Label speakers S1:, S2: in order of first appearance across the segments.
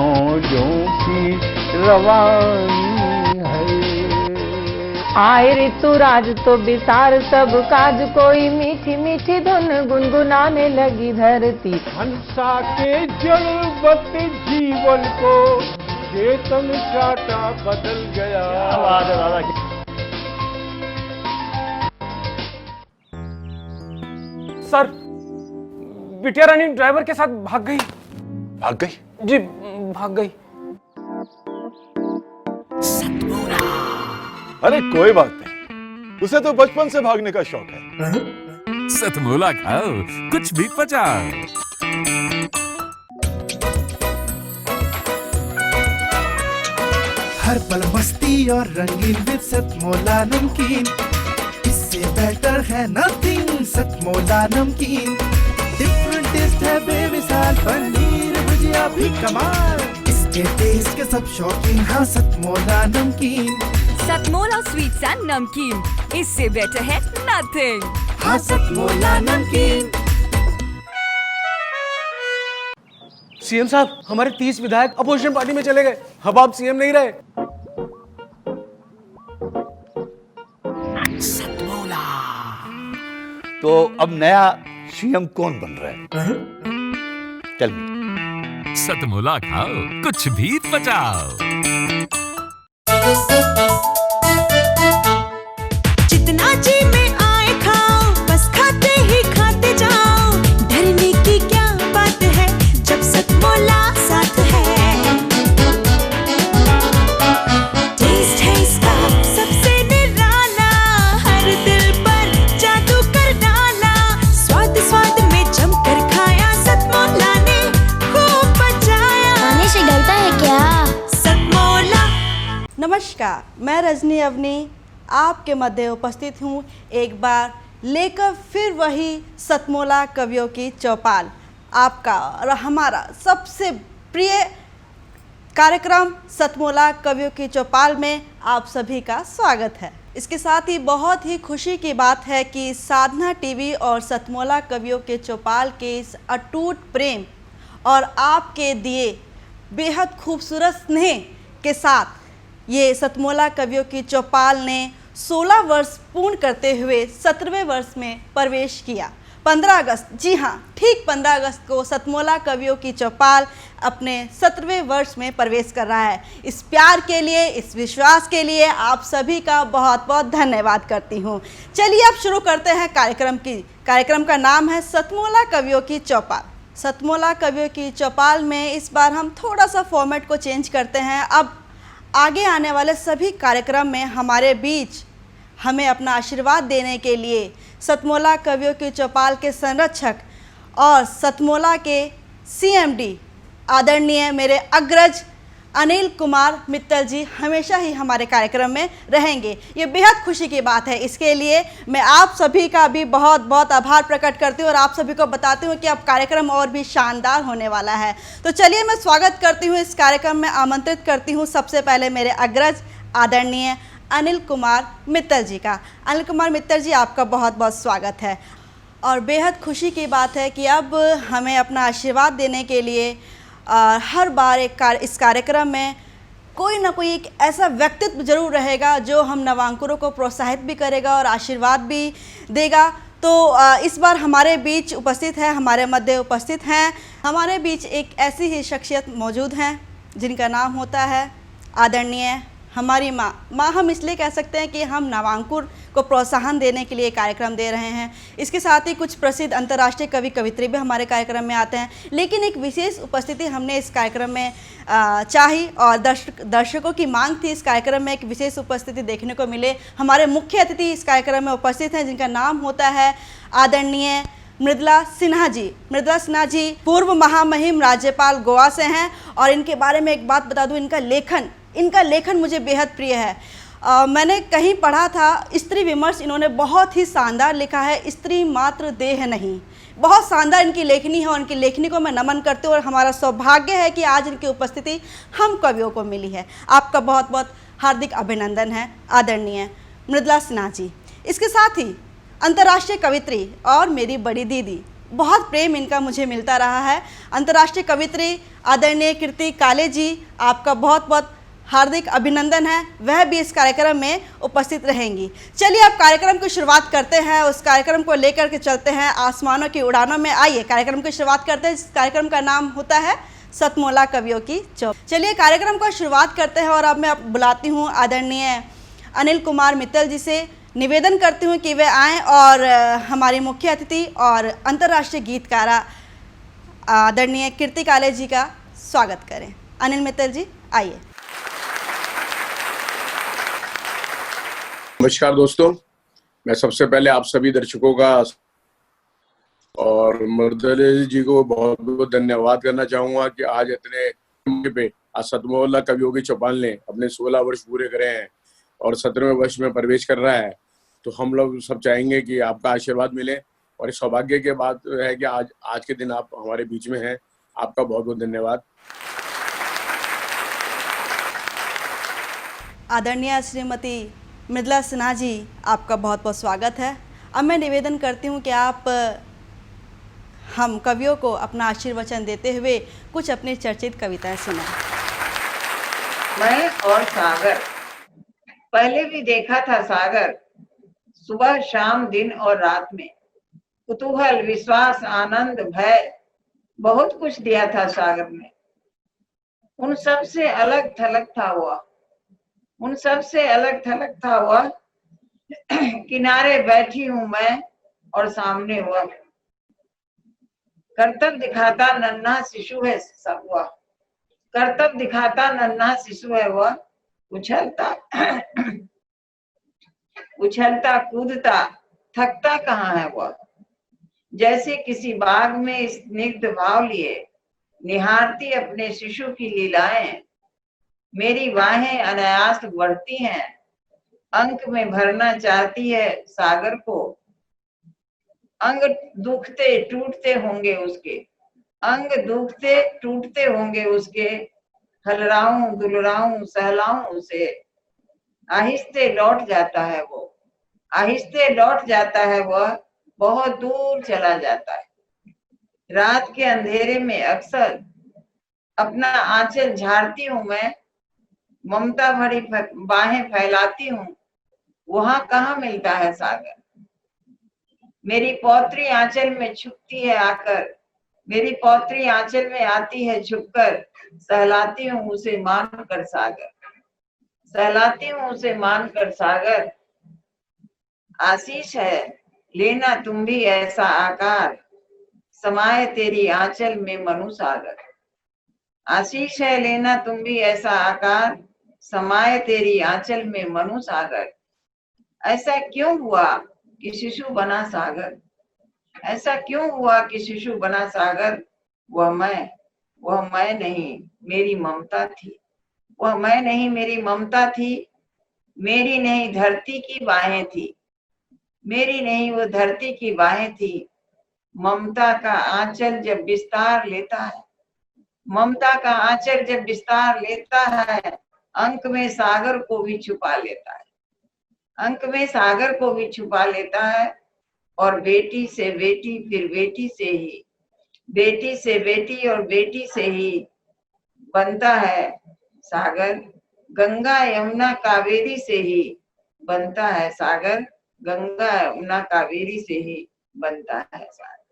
S1: मौजों की रवानी है।
S2: आए ऋतुराज तो बिसार सब काज, कोई मीठी मीठी धुन गुनगुनाने लगी धरती।
S1: हंसा के जड़वत जीवन को चेतन चाटा बदल गया।
S3: सर, बिटिया रानी ड्राइवर के साथ भाग गई।
S4: भाग गई?
S3: जी, भाग गई।
S4: अरे कोई बात नहीं, उसे तो बचपन से भागने का शौक है।
S5: सतमोला खाओ, कुछ भी पचाओ।
S6: हर पल मस्ती और रंगीन विद सतमोला नमकीन, इससे बेटर है नथिंग। सतमोला नमकीन डिफरेंट टेस्ट है बेमिसाल, पनीर भुजिया भी कमाल, इसके टेस्ट के सब शौकीन। हाँ सतमोला नमकीन,
S7: सतमोला स्वीट्स एंड नमकीन, इससे बेटर है नथिंग।
S6: हाँ सतमोला नमकीन।
S3: सीएम साहब, हमारे 30 विधायक अपोजिशन पार्टी में चले गए। अब आप सीएम नहीं रहे।
S4: तो अब नया सीएम कौन बन रहा है? Tell me.
S5: सतमोला खाओ, कुछ भी पचाओ।
S8: जितना जी में आए खाओ, बस खाते ही खाते जाओ। डरने की क्या बात है जब सतमोला साथ है। टेस्ट है इसका सबसे निराला, हर दिल पर जादू कर डाला। स्वाद स्वाद में जमकर खाया, सतमोला ने खूब बचाया।
S9: खाने से डरता है क्या?
S8: सतमोला।
S10: नमस्कार, मैं रजनी अवनी आपके मध्य उपस्थित हूँ एक बार लेकर फिर वही सतमोला कवियों की चौपाल। आपका और हमारा सबसे प्रिय कार्यक्रम सतमोला कवियों की चौपाल में आप सभी का स्वागत है। इसके साथ ही बहुत ही खुशी की बात है कि साधना टीवी और सतमोला कवियों के चौपाल के इस अटूट प्रेम और आपके दिए बेहद खूबसूरत स्नेह के साथ ये सतमोला कवियों की चौपाल ने 16 वर्ष पूर्ण करते हुए 17वें वर्ष में प्रवेश किया। 15 अगस्त, जी हाँ, ठीक 15 अगस्त को सतमोला कवियों की चौपाल अपने 17वें वर्ष में प्रवेश कर रहा है। इस प्यार के लिए, इस विश्वास के लिए आप सभी का बहुत बहुत धन्यवाद करती हूँ। चलिए अब शुरू करते हैं कार्यक्रम का नाम है सतमोला कवियों की चौपाल। सतमोला कवियों की चौपाल में इस बार हम थोड़ा सा फॉर्मेट को चेंज करते हैं। अब आगे आने वाले सभी कार्यक्रम में हमारे बीच हमें अपना आशीर्वाद देने के लिए सतमोला कवियों की चौपाल के संरक्षक और सतमोला के सीएमडी आदरणीय मेरे अग्रज अनिल कुमार मित्तल जी हमेशा ही हमारे कार्यक्रम में रहेंगे। ये बेहद खुशी की बात है। इसके लिए मैं आप सभी का भी बहुत बहुत आभार प्रकट करती हूँ और आप सभी को बताती हूँ कि अब कार्यक्रम और भी शानदार होने वाला है। तो चलिए मैं स्वागत करती हूँ, इस कार्यक्रम में आमंत्रित करती हूँ सबसे पहले मेरे अग्रज आदरणीय अनिल कुमार मित्तल जी का। अनिल कुमार मित्तल जी, आपका बहुत बहुत स्वागत है। और बेहद खुशी की बात है कि अब हमें अपना आशीर्वाद देने के लिए हर बार इस कार्यक्रम में कोई ना कोई एक ऐसा व्यक्तित्व जरूर रहेगा जो हम नवांकुरों को प्रोत्साहित भी करेगा और आशीर्वाद भी देगा। तो इस बार हमारे बीच उपस्थित है, हमारे मध्य उपस्थित हैं, हमारे बीच एक ऐसी ही शख्सियत मौजूद हैं जिनका नाम होता है आदरणीय हमारी माँ हम इसलिए कह सकते हैं कि हम नवांकुर को प्रोत्साहन देने के लिए कार्यक्रम दे रहे हैं। इसके साथ ही कुछ प्रसिद्ध अंतर्राष्ट्रीय कवि कवित्री भी हमारे कार्यक्रम में आते हैं, लेकिन एक विशेष उपस्थिति हमने इस कार्यक्रम में चाही और दर्शकों की मांग थी इस कार्यक्रम में एक विशेष उपस्थिति देखने को मिले। हमारे मुख्य अतिथि इस कार्यक्रम में उपस्थित हैं जिनका नाम होता है आदरणीय मृदुला सिन्हा जी। मृदुला सिन्हा जी पूर्व महामहिम राज्यपाल गोवा से हैं और इनके बारे में एक बात बता दूं, इनका लेखन मुझे बेहद प्रिय है। मैंने कहीं पढ़ा था, स्त्री विमर्श इन्होंने बहुत ही शानदार लिखा है, स्त्री मात्र देह नहीं। बहुत शानदार इनकी लेखनी है और इनकी लेखनी को मैं नमन करती हूँ और हमारा सौभाग्य है कि आज इनकी उपस्थिति हम कवियों को मिली है। आपका बहुत बहुत हार्दिक अभिनंदन है आदरणीय मृदुला सिन्हा जी। इसके साथ ही अंतर्राष्ट्रीय कवित्री और मेरी बड़ी दीदी बहुत प्रेम इनका मुझे मिलता रहा है। अंतर्राष्ट्रीय कवित्री आदरणीय कीर्ति काले जी, आपका बहुत बहुत हार्दिक अभिनंदन है, वह भी इस कार्यक्रम में उपस्थित रहेंगी। चलिए अब कार्यक्रम की शुरुआत करते हैं, उस कार्यक्रम को लेकर के चलते हैं आसमानों की उड़ानों में। आइए कार्यक्रम की शुरुआत करते हैं। इस कार्यक्रम का नाम होता है सतमोला कवियों की चौपाल। चलिए कार्यक्रम को शुरुआत करते हैं और अब मैं बुलाती हूँ आदरणीय अनिल कुमार मित्तल जी से। निवेदन करती हूँ कि वे आएँ और हमारी मुख्य अतिथि और अंतर्राष्ट्रीय गीतकारा आदरणीय कीर्ति काले जी का स्वागत करें। अनिल मित्तल जी आइए।
S1: नमस्कार दोस्तों, मैं सबसे पहले आप सभी दर्शकों का और मर्दले जी को बहुत बहुत धन्यवाद करना चाहूँगा कि आज इतने मौके पे आज सतमोला कवियों की चौपाल ने अपने 16 वर्ष पूरे करे हैं और 17वें वर्ष में प्रवेश कर रहा है। तो हम लोग सब चाहेंगे कि आपका आशीर्वाद मिले और इस सौभाग्य के बात है कि आज के दिन आप हमारे बीच में हैं। आपका बहुत बहुत धन्यवाद।
S10: आदरणीय श्रीमती मृदुला सिन्हा जी, आपका बहुत बहुत स्वागत है। अब मैं निवेदन करती हूँ कि आप हम कवियों को अपना आशीर्वचन देते हुए कुछ अपनी चर्चित कविताएं सुनाएं।
S9: मैं और सागर, पहले भी देखा था सागर, सुबह शाम दिन और रात में। कुतूहल, विश्वास, आनंद, भय, बहुत कुछ दिया था सागर ने। उन सब से अलग थलग था वह, उन सब से अलग थलग था वह। किनारे बैठी हूं मैं और सामने वह। करतब दिखाता नन्हा शिशु है सब वह, करतब दिखाता नन्हा शिशु है वह। उछलता उछलता कूदता थकता कहाँ है वह। जैसे किसी बाग में स्निग्ध भाव लिए निहारती अपने शिशु की लीलाएं। मेरी बाहें अनायास बढ़ती हैं, अंक में भरना चाहती है सागर को। अंग दुखते टूटते होंगे उसके, अंग दुखते टूटते होंगे उसके। हलराऊं दुलराऊं सहलाऊं उसे, आहिस्ते लौट जाता है वो, आहिस्ते लौट जाता है वह, बहुत दूर चला जाता है। रात के अंधेरे में अक्सर अपना आंचल झाड़ती हूँ मैं, ममता भरी बाहें फैलाती हूँ, वहां कहाँ मिलता है सागर। मेरी पौत्री आंचल में छुपती है आकर, मेरी पौत्री आंचल में आती है छुपकर। सहलाती हूँ उसे मान कर सागर, सहलाती हूँ उसे मान कर सागर। आशीष है लेना तुम भी ऐसा आकार, समाये तेरी आंचल में मनु सागर। आशीष है लेना तुम भी ऐसा आकार, समाये तेरी आंचल में मनु सागर। ऐसा क्यों हुआ कि शिशु बना सागर, ऐसा क्यों हुआ कि शिशु बना सागर। वह मैं नहीं मेरी ममता थी, वह मैं नहीं मेरी ममता थी। मेरी नहीं धरती की बाहें थी, मेरी नहीं वो धरती की बाहें थी। ममता का आंचल जब विस्तार लेता है, ममता का आंचल जब विस्तार लेता है, अंक में सागर को भी छुपा लेता है, अंक में सागर को भी छुपा लेता है। और बेटी से बेटी फिर बेटी से ही, बेटी से बेटी और बेटी से ही बनता है सागर। गंगा यमुना कावेरी से ही बनता है सागर, गंगा यमुना कावेरी से ही बनता है सागर।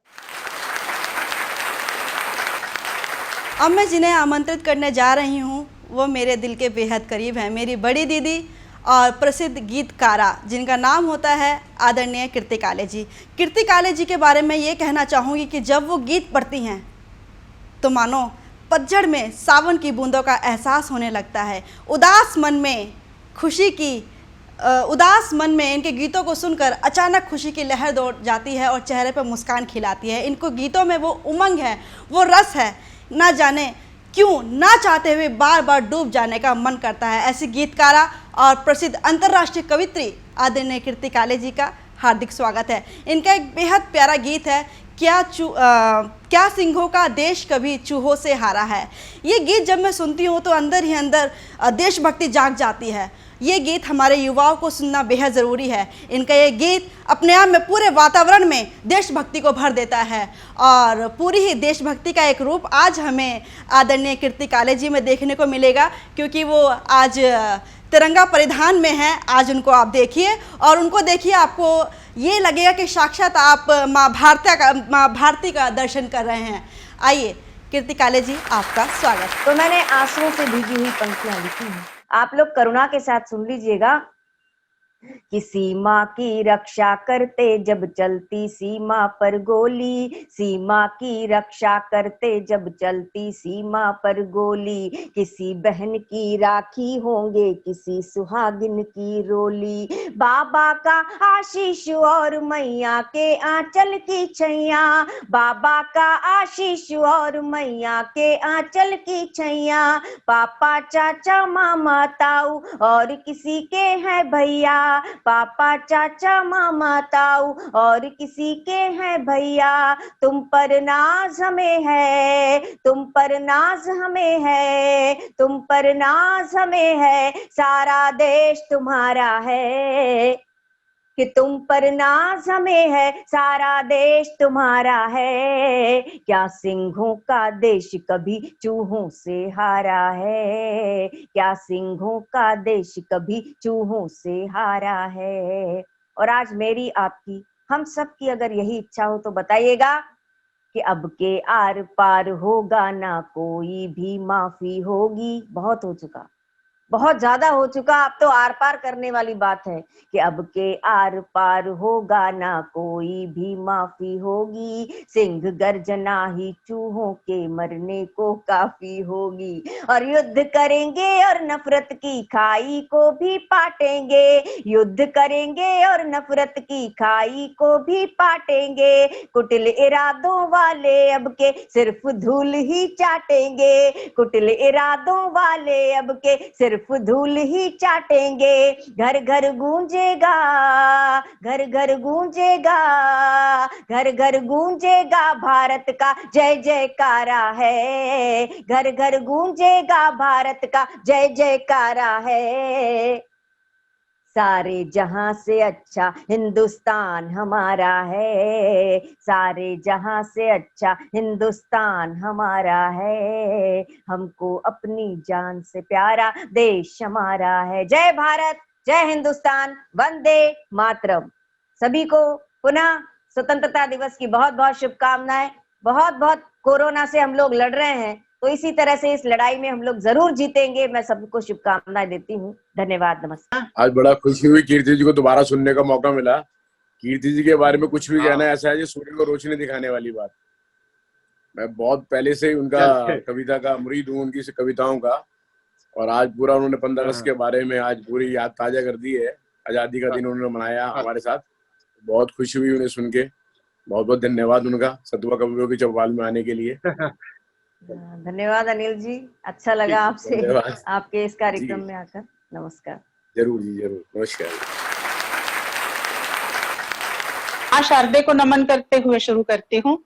S10: अब मैं जिन्हें आमंत्रित करने जा रही हूँ वो मेरे दिल के बेहद करीब हैं, मेरी बड़ी दीदी और प्रसिद्ध गीतकारा जिनका नाम होता है आदरणीय कीर्ति काले जी। कीर्ति काले जी के बारे में ये कहना चाहूँगी कि जब वो गीत पढ़ती हैं तो मानो पतझड़ में सावन की बूंदों का एहसास होने लगता है। उदास मन में खुशी की उदास मन में इनके गीतों को सुनकर अचानक खुशी की लहर दौड़ जाती है और चेहरे पर मुस्कान खिलाती है। इनको गीतों में वो उमंग है, वो रस है, ना जाने क्यों ना चाहते हुए बार बार डूब जाने का मन करता है। ऐसी गीतकारा और प्रसिद्ध अंतर्राष्ट्रीय कवित्री आदरणीय कीर्ति काले जी का हार्दिक स्वागत है। इनका एक बेहद प्यारा गीत है, क्या सिंहों का देश कभी चूहों से हारा है। ये गीत जब मैं सुनती हूँ तो अंदर ही अंदर देशभक्ति जाग जाती है। ये गीत हमारे युवाओं को सुनना बेहद ज़रूरी है। इनका ये गीत अपने आप में पूरे वातावरण में देशभक्ति को भर देता है और पूरी ही देशभक्ति का एक रूप आज हमें आदरणीय कीर्ति काले जी में देखने को मिलेगा, क्योंकि वो आज तिरंगा परिधान में हैं। आज उनको आप देखिए और उनको देखिए, आपको ये लगेगा कि साक्षात आप माँ भारती का दर्शन कर रहे हैं। आइए कीर्ति काले जी, आपका स्वागत।
S11: तो मैंने आंसुओं से भीगी हुई पंक्तियां लिखी हैं, आप लोग करुणा के साथ सुन लीजिएगा। कि सीमा की रक्षा करते जब चलती सीमा पर गोली, सीमा की रक्षा करते जब चलती सीमा पर गोली, किसी बहन की राखी होंगे किसी सुहागिन की रोली, बाबा का आशीष और मैया के आंचल की छैया, बाबा का आशीष और मैया के आंचल की छैया, पापा चाचा मामा ताऊ और किसी के हैं भैया, पापा चाचा मामा ताऊ और किसी के हैं भैया, तुम पर नाज हमें है, तुम पर नाज हमें है, तुम पर नाज हमें है, सारा देश तुम्हारा है, कि तुम पर नाज हमें है, सारा देश तुम्हारा है, क्या सिंहों का देश कभी चूहों से हारा है, क्या सिंहों का देश कभी चूहों से हारा है। और आज मेरी आपकी हम सब की अगर यही इच्छा हो तो बताइएगा कि अब के आर पार होगा ना कोई भी माफी होगी। बहुत हो चुका, बहुत ज्यादा हो चुका, अब तो आर पार करने वाली बात है कि अब के आर पार होगा ना कोई भी माफी होगी, सिंह गर्जना ही चूहों के मरने को काफी होगी, और युद्ध करेंगे और नफरत की खाई को भी पाटेंगे, युद्ध करेंगे और नफरत की खाई को भी पाटेंगे, कुटिल इरादों वाले अब के सिर्फ धूल ही चाटेंगे, कुटिल इरादों वाले अब के सिर्फ धूल ही चाटेंगे, घर घर गूंजेगा, घर घर गूंजेगा, घर घर गूंजेगा भारत का जय जयकारा है, घर घर गूंजेगा भारत का जय जयकारा है, सारे जहां से अच्छा हिंदुस्तान हमारा है, सारे जहां से अच्छा हिंदुस्तान हमारा है, हमको अपनी जान से प्यारा देश हमारा है। जय भारत, जय हिंदुस्तान, वंदे मातरम। सभी को पुनः स्वतंत्रता दिवस की बहुत बहुत शुभकामनाएं। बहुत बहुत कोरोना से हम लोग लड़ रहे हैं, तो इसी तरह से इस लड़ाई में हम लोग जरूर जीतेंगे। मैं सबको शुभकामनाएं देती हूँ। धन्यवाद, नमस्कार।
S1: आज बड़ा खुशी हुई कीर्ति जी को दोबारा सुनने का मौका मिला। कीर्ति जी के बारे में कुछ भी कहना ऐसा है, सूर्य को रोशनी दिखाने वाली बात। मैं बहुत पहले से ही उनका कविता का मुरीद हूँ, उनकी कविताओं का, और आज पूरा उन्होंने 15 अगस्त के बारे में आज पूरी याद ताजा कर दी है। आजादी का दिन उन्होंने मनाया हमारे साथ, बहुत खुशी हुई उन्हें सुन के। बहुत बहुत धन्यवाद उनका सतुआ कवियों की चौपाल में आने के लिए।
S11: धन्यवाद अनिल जी, अच्छा लगा आपसे आपके इस कार्यक्रम में आकर। नमस्कार।
S1: जरूर जी, जरूर, नमस्कार।
S12: आज शारदे को नमन करते हुए शुरू करती हूँ।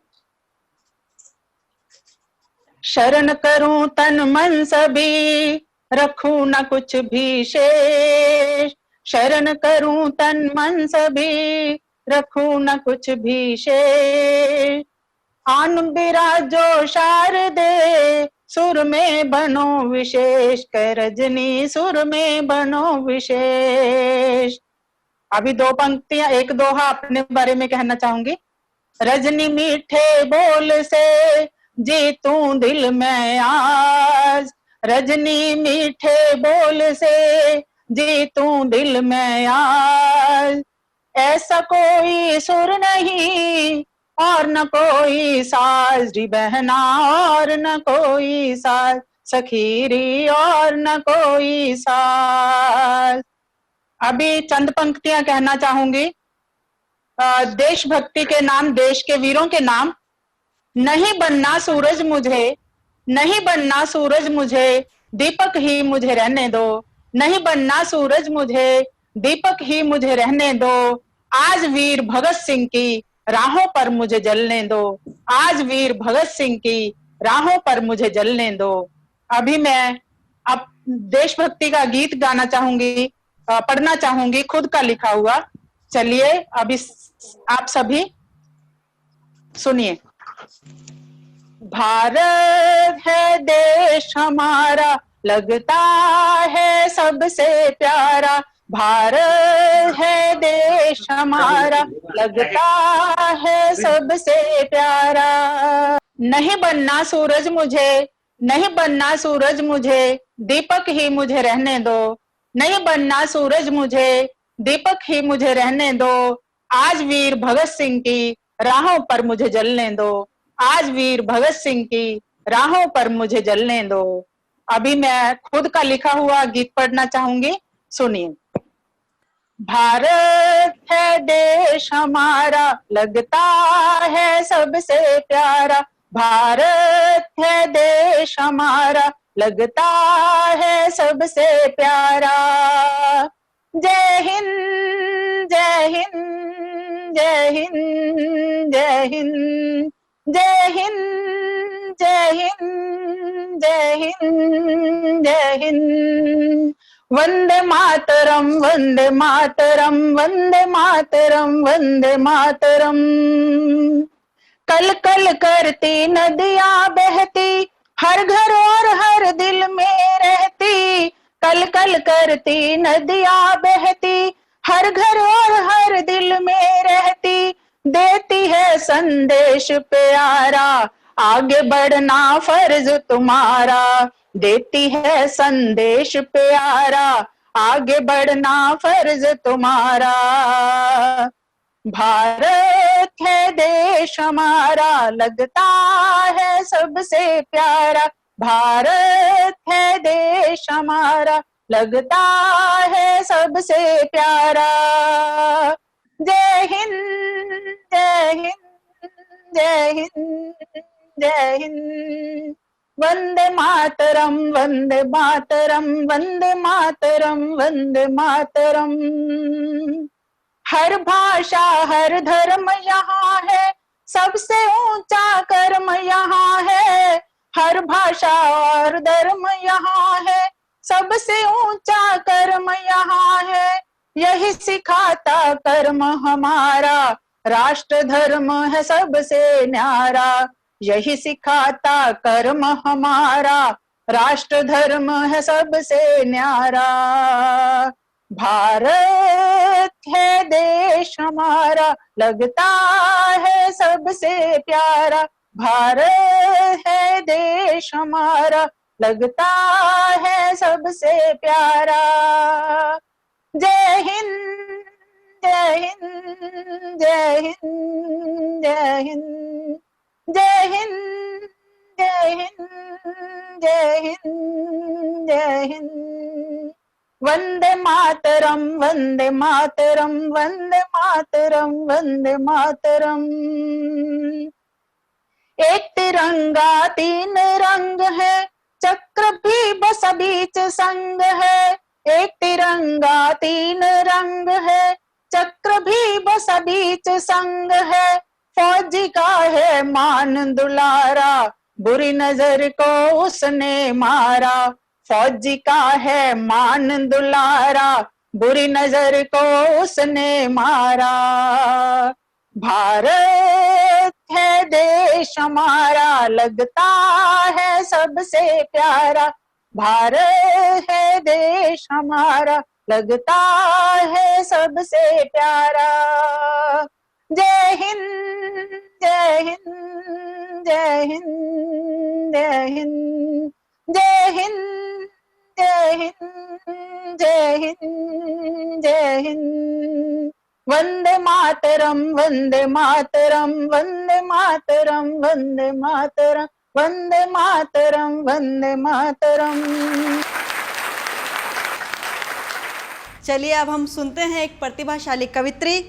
S12: शरण करूं तन मन सभी, रखूं न कुछ भी शेष, शरण करूं तन मन सभी, रखूं न कुछ भी शेष, आन बिराजो शारदे, सुर में बनो विशेष, कर रजनी सुर में बनो विशेष। अभी दो पंक्तियां, एक दोहा अपने बारे में कहना चाहूंगी। रजनी मीठे बोल से जीतूं दिल में आज, रजनी मीठे बोल से जीतूं दिल में आज, ऐसा कोई सुर नहीं और न कोई साज री बहना, और न कोई साज सखीरी, और न कोई साज। अभी चंद पंक्तियां कहना चाहूंगी। देशभक्ति के नाम, देश के वीरों के नाम। नहीं बनना सूरज मुझे, नहीं बनना सूरज मुझे, दीपक ही मुझे रहने दो, नहीं बनना सूरज मुझे, दीपक ही मुझे रहने दो, आज वीर भगत सिंह की राहों पर मुझे जलने दो, आज वीर भगत सिंह की राहों पर मुझे जलने दो। अभी मैं अब देशभक्ति का गीत गाना चाहूंगी। पढ़ना चाहूंगी खुद का लिखा हुआ। चलिए अभी आप सभी सुनिए। भारत है देश हमारा, लगता है सबसे प्यारा। भारत है देश हमारा, लगता है सबसे प्यारा। नहीं बनना सूरज मुझे, नहीं बनना सूरज मुझे, दीपक ही मुझे रहने दो। नहीं बनना सूरज मुझे, दीपक ही मुझे रहने दो। आज वीर भगत सिंह की राहों पर मुझे जलने दो। आज वीर भगत सिंह की राहों पर मुझे जलने दो। अभी मैं खुद का लिखा हुआ गीत पढ़ना चाहूंगी, सुनिए। भारत है देश हमारा, लगता है सबसे प्यारा। भारत है देश हमारा, लगता है सबसे प्यारा। जय हिंद जय हिंद जय हिंद जय हिंद जय हिंद जय हिंद जय हिंद जय हिंद। वंदे मातरम वंदे मातरम वंदे मातरम वंदे मातरम। कल कल करती नदियां बहती, हर घर और हर दिल में रहती। कल कल करती नदियां बहती, हर घर और हर दिल में रहती। देती है संदेश प्यारा, आगे बढ़ना फर्ज तुम्हारा। देती है संदेश प्यारा, आगे बढ़ना फर्ज तुम्हारा। भारत है देश हमारा, लगता है सबसे प्यारा। भारत है देश हमारा, लगता है सबसे प्यारा। जय हिंद जय हिंद जय हिंद जय हिंद। वंदे मातरम वंदे मातरम वंदे मातरम वंदे मातरम। हर भाषा हर धर्म यहाँ है, सबसे ऊंचा कर्म यहाँ है। हर भाषा और धर्म यहाँ है, सबसे ऊंचा कर्म यहाँ है। यही सिखाता कर्म हमारा, राष्ट्र धर्म है सबसे न्यारा। यही सिखाता कर्म हमारा, राष्ट्र धर्म है सबसे न्यारा। भारत है देश हमारा, लगता है सबसे प्यारा। भारत है देश हमारा, लगता है सबसे प्यारा। जय हिंद जय हिंद जय हिंद जय हिंद जय हिंद जय हिंद जय हिंद जय हिंद। वंदे मातरम वंदे मातरम वंदे मातरम वंदे मातरम। एक तिरंगा तीन रंग है, चक्र भी बस बीच संग है। एक तिरंगा तीन रंग है, चक्र भी बस बीच संग है। फौजी का है मान दुलारा, बुरी नजर को उसने मारा। फौजी का है मान दुलारा, बुरी नजर को उसने मारा। भारत है देश हमारा, लगता है सबसे प्यारा। भारत है देश हमारा, लगता है सबसे प्यारा। जय हिंद जय हिंद जय हिंद जय हिंद जय हिंद जय हिंद जय हिंद जय हिंद। वंदे मातरम वंदे मातरम वंदे मातरम वंदे मातरम वंदे मातरम वंदे मातरम।
S10: चलिए अब हम सुनते हैं एक प्रतिभाशाली कवित्री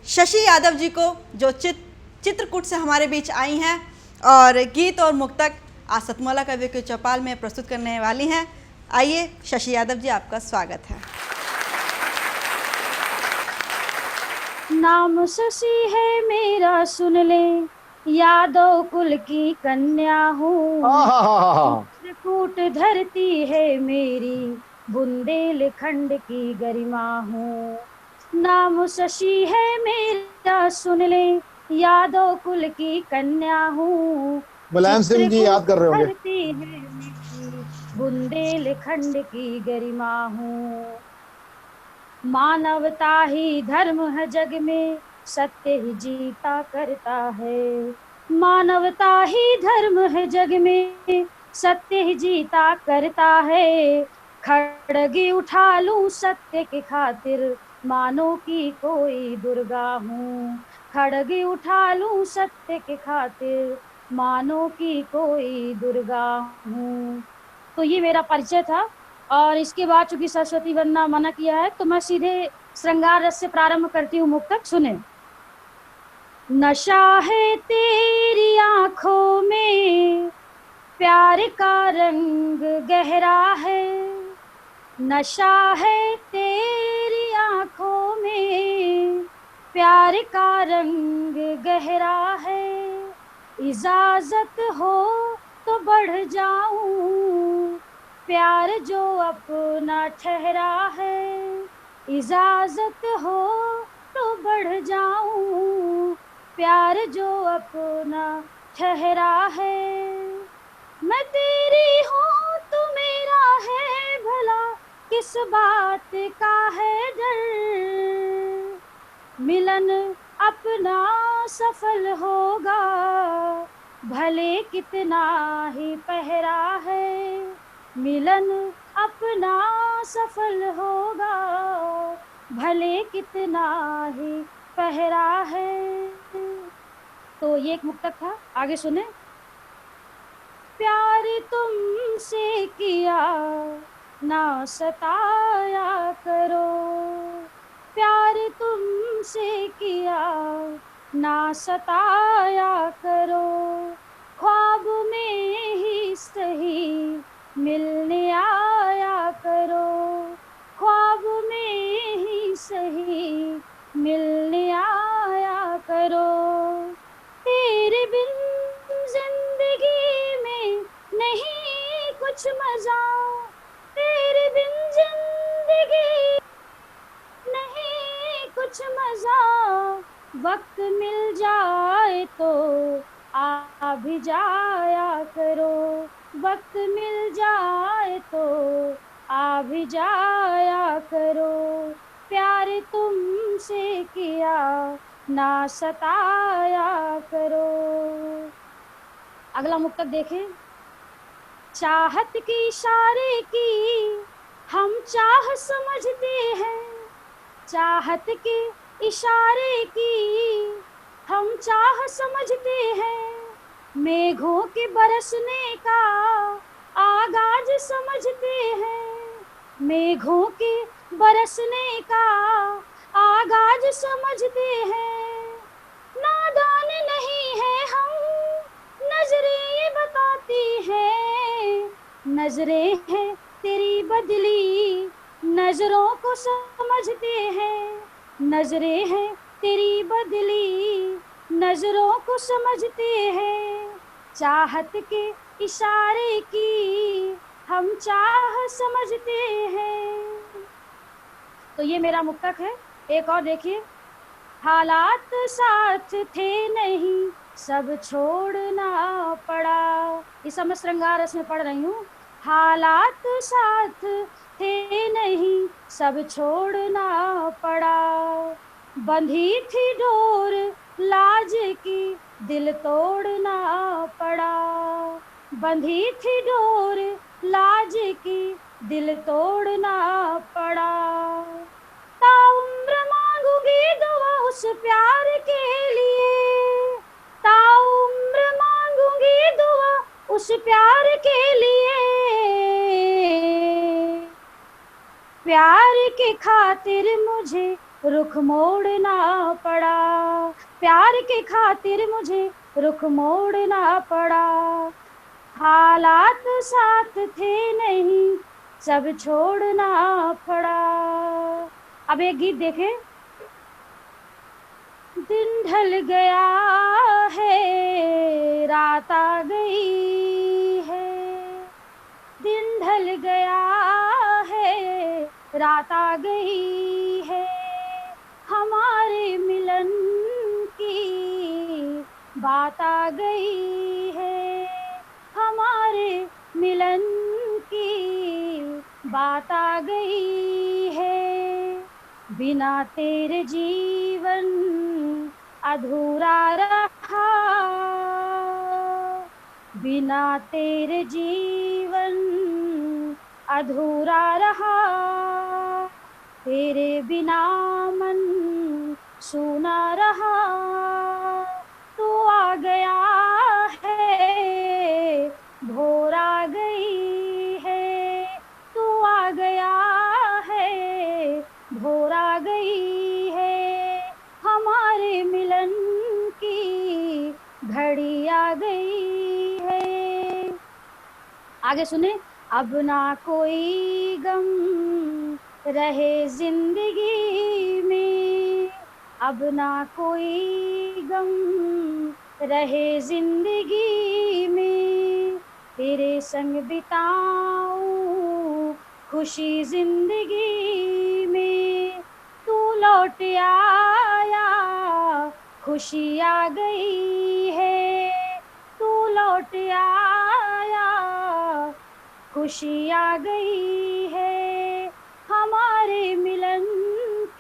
S10: शशि यादव जी को, जो चित्रकूट से हमारे बीच आई हैं और गीत और मुक्तक आज सतमोला कवियों के चौपाल में प्रस्तुत करने वाली हैं। आइए शशि यादव जी, आपका स्वागत है।
S13: नाम शशि है मेरा सुन ले, यादव कुल की कन्या हूँ। चित्रकूट धरती है मेरी, बुंदेलखंड की गरिमा हूँ। नाम शशि है मेरा सुन ले, यादव कुल की कन्या हूँ।
S14: मुलायम सिंह जी याद कर रहे होंगे।
S13: धरती है मेरी, बुंदेलखंड की गरिमा हूँ। मानवता ही धर्म है जग में, सत्य ही जीता करता है। मानवता ही धर्म है जग में, सत्य ही जीता करता है। खड़गी उठा लूं सत्य की खातिर, मानो की कोई दुर्गा हूँ। खड़गी उठा लूं सत्य की खातिर, मानो की कोई दुर्गा हूँ। तो ये मेरा परिचय था। और इसके बाद चूंकि सरस्वती वंदना मना किया है, तो मैं सीधे श्रृंगार रस से प्रारंभ करती हूँ मुक्तक। सुने। नशा है तेरी आंखों में, प्यार का रंग गहरा है। नशा है तेरी आंखों में, प्यार का रंग गहरा है। इजाजत हो तो बढ़ जाऊं, प्यार जो अपना ठहरा है। इजाजत हो तो बढ़ जाऊं, प्यार जो अपना ठहरा है। मैं तेरी हूँ तू मेरा है भला, किस बात का है डर। मिलन अपना सफल होगा, भले कितना ही पहरा है। मिलन अपना सफल होगा, भले कितना ही पहरा है। तो ये एक मुक्तक था। आगे सुने। प्यार तुमसे किया ना सताया करो, प्यार तुमसे किया ना सताया करो। ख्वाब में ही सही मिलने आया करो, ख्वाब में ही सही मिलने आया करो। तेरे बिन जिंदगी में नहीं कुछ मजा, तेरे बिन जिंदगी नहीं कुछ मजा। वक्त मिल जाए तो आ भी जाया करो, वक्त मिल जाए तो आ भी जाया करो। प्यार तुमसे किया ना सताया करो। अगला मुक्तक देखें। चाहत के इशारे की हम चाह समझते हैं, चाहत के इशारे की हम चाह समझते हैं। मेघों के बरसने का आगाज समझते हैं, मेघों के बरसने का आगाज समझते हैं। नादान नहीं है हम, नजरें ये बताती हैं। नजरें हैं तेरी बदली, नजरों को समझते हैं। नजरें हैं तेरी बदली, नजरों को समझते हैं। चाहत के इशारे की हम चाह समझते हैं। तो ये मेरा मुक्तक है। एक और देखिए। हालात साथ थे नहीं, सब छोड़ना पड़ा। इस समय श्रृंगार रस में पढ़ रही हूँ। हालात साथ थे नहीं, सब छोड़ना पड़ा। बंधी थी डोर लाज की, दिल तोड़ना पड़ा। बंधी थी डोर लाज की, दिल तोड़ना पड़ा। ताउम्र मांगूंगी दुआ उस प्यार के लिए, ताउम्र मांगूंगी दुआ उस प्यार के लिए। प्यार के खातिर मुझे रुख मोड़ना पड़ा, प्यार के खातिर मुझे रुख मोड़ना पड़ा। हालात साथ थे नहीं, सब छोड़ना पड़ा। अब एक गीत देखें। दिन ढल गया है, रात आ गई है। दिन ढल गया है, रात आ गई है हमारे मिलन की, बात आ गई है हमारे मिलन की, बात आ गई है। बिना तेरे जीवन अधूरा रहा, बिना तेरे जीवन अधूरा रहा, तेरे बिना मन सूना रहा। तू आ गया है भोर आ गई है, तू आ गया है भोर आ गई है, हमारे मिलन की घड़ी आ गई है। आगे सुने। अब ना कोई गम रहे जिंदगी में, अब ना कोई गम रहे जिंदगी में, तेरे संग बिताऊं खुशी जिंदगी में। तू लौट आया खुशी आ गई है, तू लौट आया खुशी आ गई है, हमारे मिलन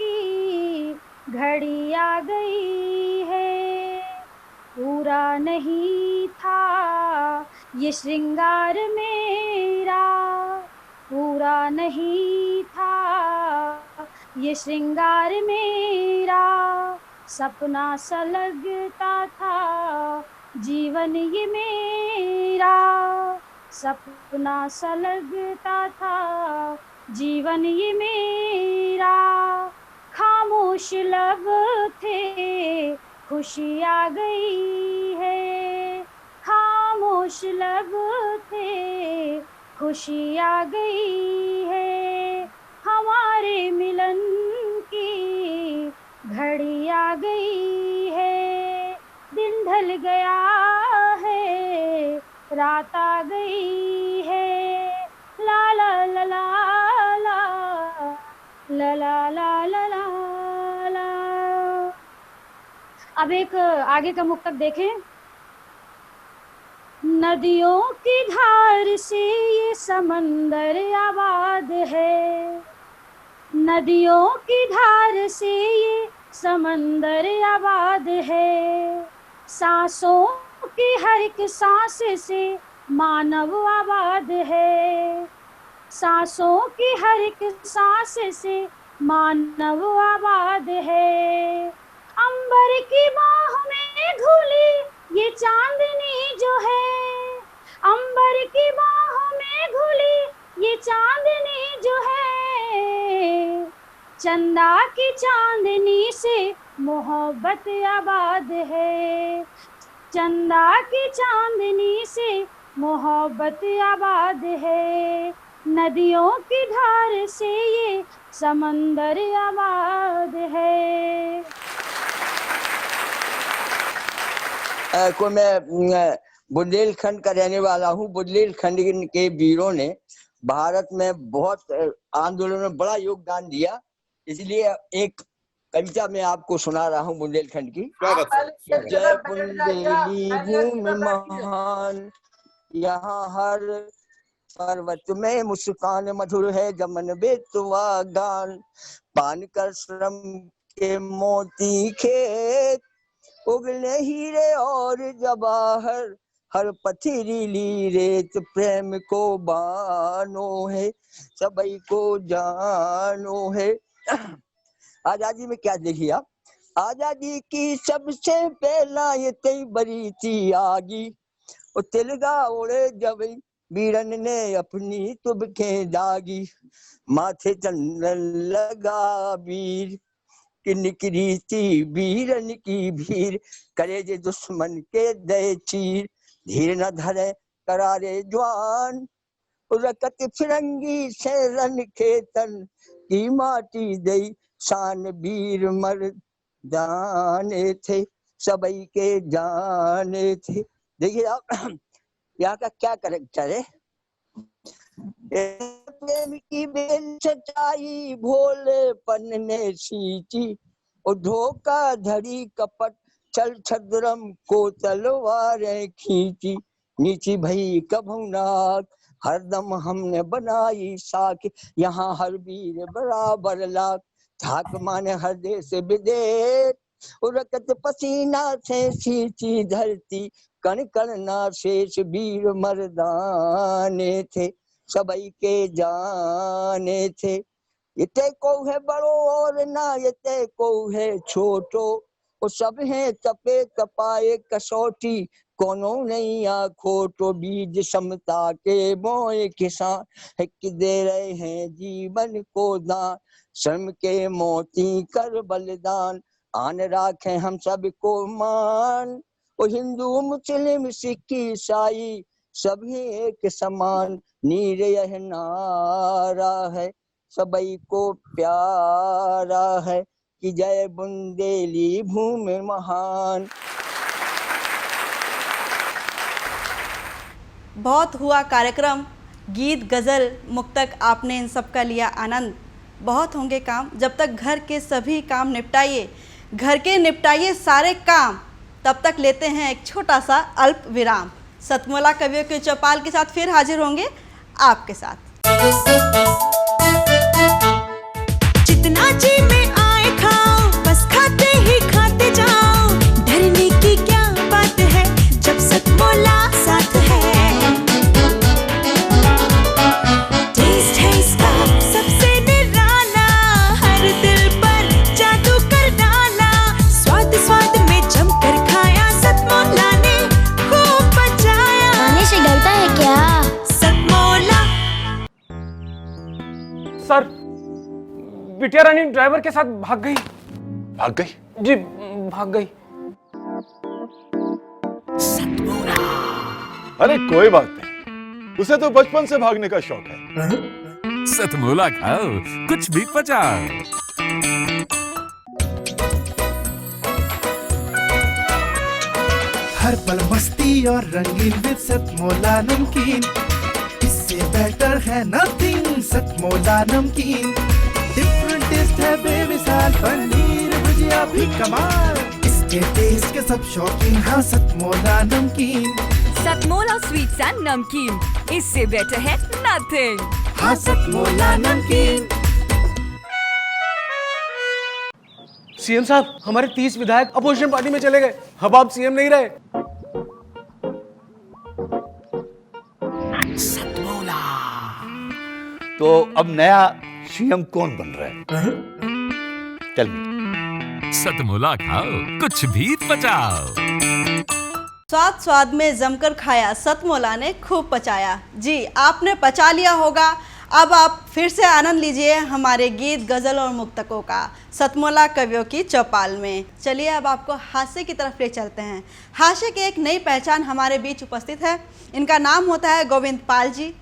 S13: की घड़ी आ गई है। पूरा नहीं था ये श्रृंगार मेरा, पूरा नहीं था ये श्रृंगार मेरा, सपना सा लगता था जीवन ये मेरा, सपना सा लगता था जीवन ये मेरा। खामोश लब थे खुशी आ गई है, खामोश लब थे खुशी आ गई है, हमारे मिलन की घड़ी आ गई है। दिन ढल गया है रात आ गई है, ला ला ला ला ला ला ला ला ला ला। अब एक आगे का मुक्तक देखें। नदियों की धार से ये समंदर आबाद है, नदियों की धार से ये समंदर आबाद है, सांसों की हर एक सांस से मानव आबाद है, सांसों की हर एक सांस से मानव आबाद है। अंबर की बाह में घुली ये चांदनी जो है, अंबर की बाह में घुली ये चांदनी जो है, चंदा की चांदनी से मोहब्बत आबाद है, चंदा की चांदनी से मोहब्बत आबाद है, नदियों की धार से ये समंदर आबाद है।
S15: मैं बुंदेलखंड का रहने वाला हूँ। बुंदेलखंड के वीरों ने भारत में बहुत आंदोलन में बड़ा योगदान दिया, इसलिए एक कविता मैं आपको सुना रहा हूँ बुंदेलखंड की। जय बुंदेली भूमि महान, यहाँ हर पर्वत में मुस्कान मधुर है, जमन बेतवा गान, पान कर श्रम के मोती खेत, उगले हीरे और जवाहर, हर पथरीली रेत प्रेम को बानो है, सबई को जानो है। आजादी में क्या देखिए आप, आजादी की सबसे पहला ये तई बरी थी आगी, और तिलगा ओढ़े जब वीरन ने अपनी तुबकें दागी, माथे चंदन लगा वीर कि निकरी थी वीरन की भीड़, करे जे दुश्मन के दे चीर, धीर न धरे करारे जवान, उरकत फिरंगी से रन खेतन की माटी दई, शान वीर मर जाने थे सबई के जाने थे। देखिए आप यहाँ का क्या कैरेक्टर है। प्रेम की बेल सच्चाई भोलेपन ने सींची, और धोखा धड़ी कपट छल छद्रम को तलवारें खींची। नीची भई कभू नाक हरदम हमने बनाई साख, यहाँ हर वीर बराबर लाख। झाक माने हर देश विदेश, उरकत पसीना से सींची धरती, कण कण ना शेष वीर मर्दाने थे, सबई के जाने थे। ये को है बड़ो और ना ये को है छोटो, वो सब है तपे तपाए कसौटी, कोनो नहीं आ खोटो। बीज समता के बोए किसान है कि दे रहे हैं जीवन को दान, श्रम के मोती कर बलिदान, आन राखे हम सबको मान। वो हिंदू मुस्लिम सिख ईसाई सभी एक समान, नीर यह नारा है सबई को प्यारा है, कि जय बुंदेली भूमि महान।
S10: बहुत हुआ कार्यक्रम, गीत गज़ल मुक्तक, आपने इन सब का लिया आनंद। बहुत होंगे काम, जब तक घर के सभी काम निपटाइए, घर के निपटाइए सारे काम, तब तक लेते हैं एक छोटा सा अल्प विराम। सतमोला कवियों के चौपाल के साथ फिर हाजिर होंगे आपके साथ।
S8: जितना जी में आए खाओ, बस खाते ही खाते जाओ, डरने की क्या बात है जब सतमोला साथ है। टेस्ट है इसका सबसे निराला, हर दिल पर जादू कर डाला, स्वाद स्वाद में जमकर खाया, सतमोला ने खूब बचाया।
S13: खाने से डरता है क्या?
S8: सतमोला।
S3: सर, बिटिया रानी ड्राइवर के साथ भाग गई।
S4: भाग गई?
S3: जी भाग गई।
S14: अरे कोई बात नहीं, उसे तो बचपन से भागने का शौक है।
S5: सतमोला खाओ, कुछ भी पचाओ।
S6: हर पल मस्ती और रंगीन विद सतमोला नमकीन, इससे बेटर है नथिंग। सतमोला नमकीन डिफरेंट टेस्ट है बेमिसाल, पनीर भुजिया भी कमाल, इसके टेस्ट के सब शौकीन। हाँ सतमोला नमकीन,
S7: सतमोला स्वीट्स एंड नमकीन, इससे बेटर है नथिंग।
S6: हाँ सतमोला नमकीन।
S3: सीएम साहब, हमारे 30 विधायक अपोजिशन पार्टी में चले गए, अब आप सीएम नहीं रहे।
S4: तो अब नया सीएम कौन बन रहा है? Tell me.
S5: सतमोला खाओ, कुछ भी पचाओ।
S10: स्वाद स्वाद में जमकर खाया, सतमोला ने खूब पचाया। जी, आपने पचा लिया होगा। अब आप फिर से आनंद लीजिए हमारे गीत गज़ल और मुक्तकों का सतमोला कवियों की चौपाल में। चलिए अब आपको हास्य की तरफ ले चलते हैं। हास्य की एक नई पहचान हमारे बीच उपस्थित है। इनका नाम होता है गोविंद पाल जी,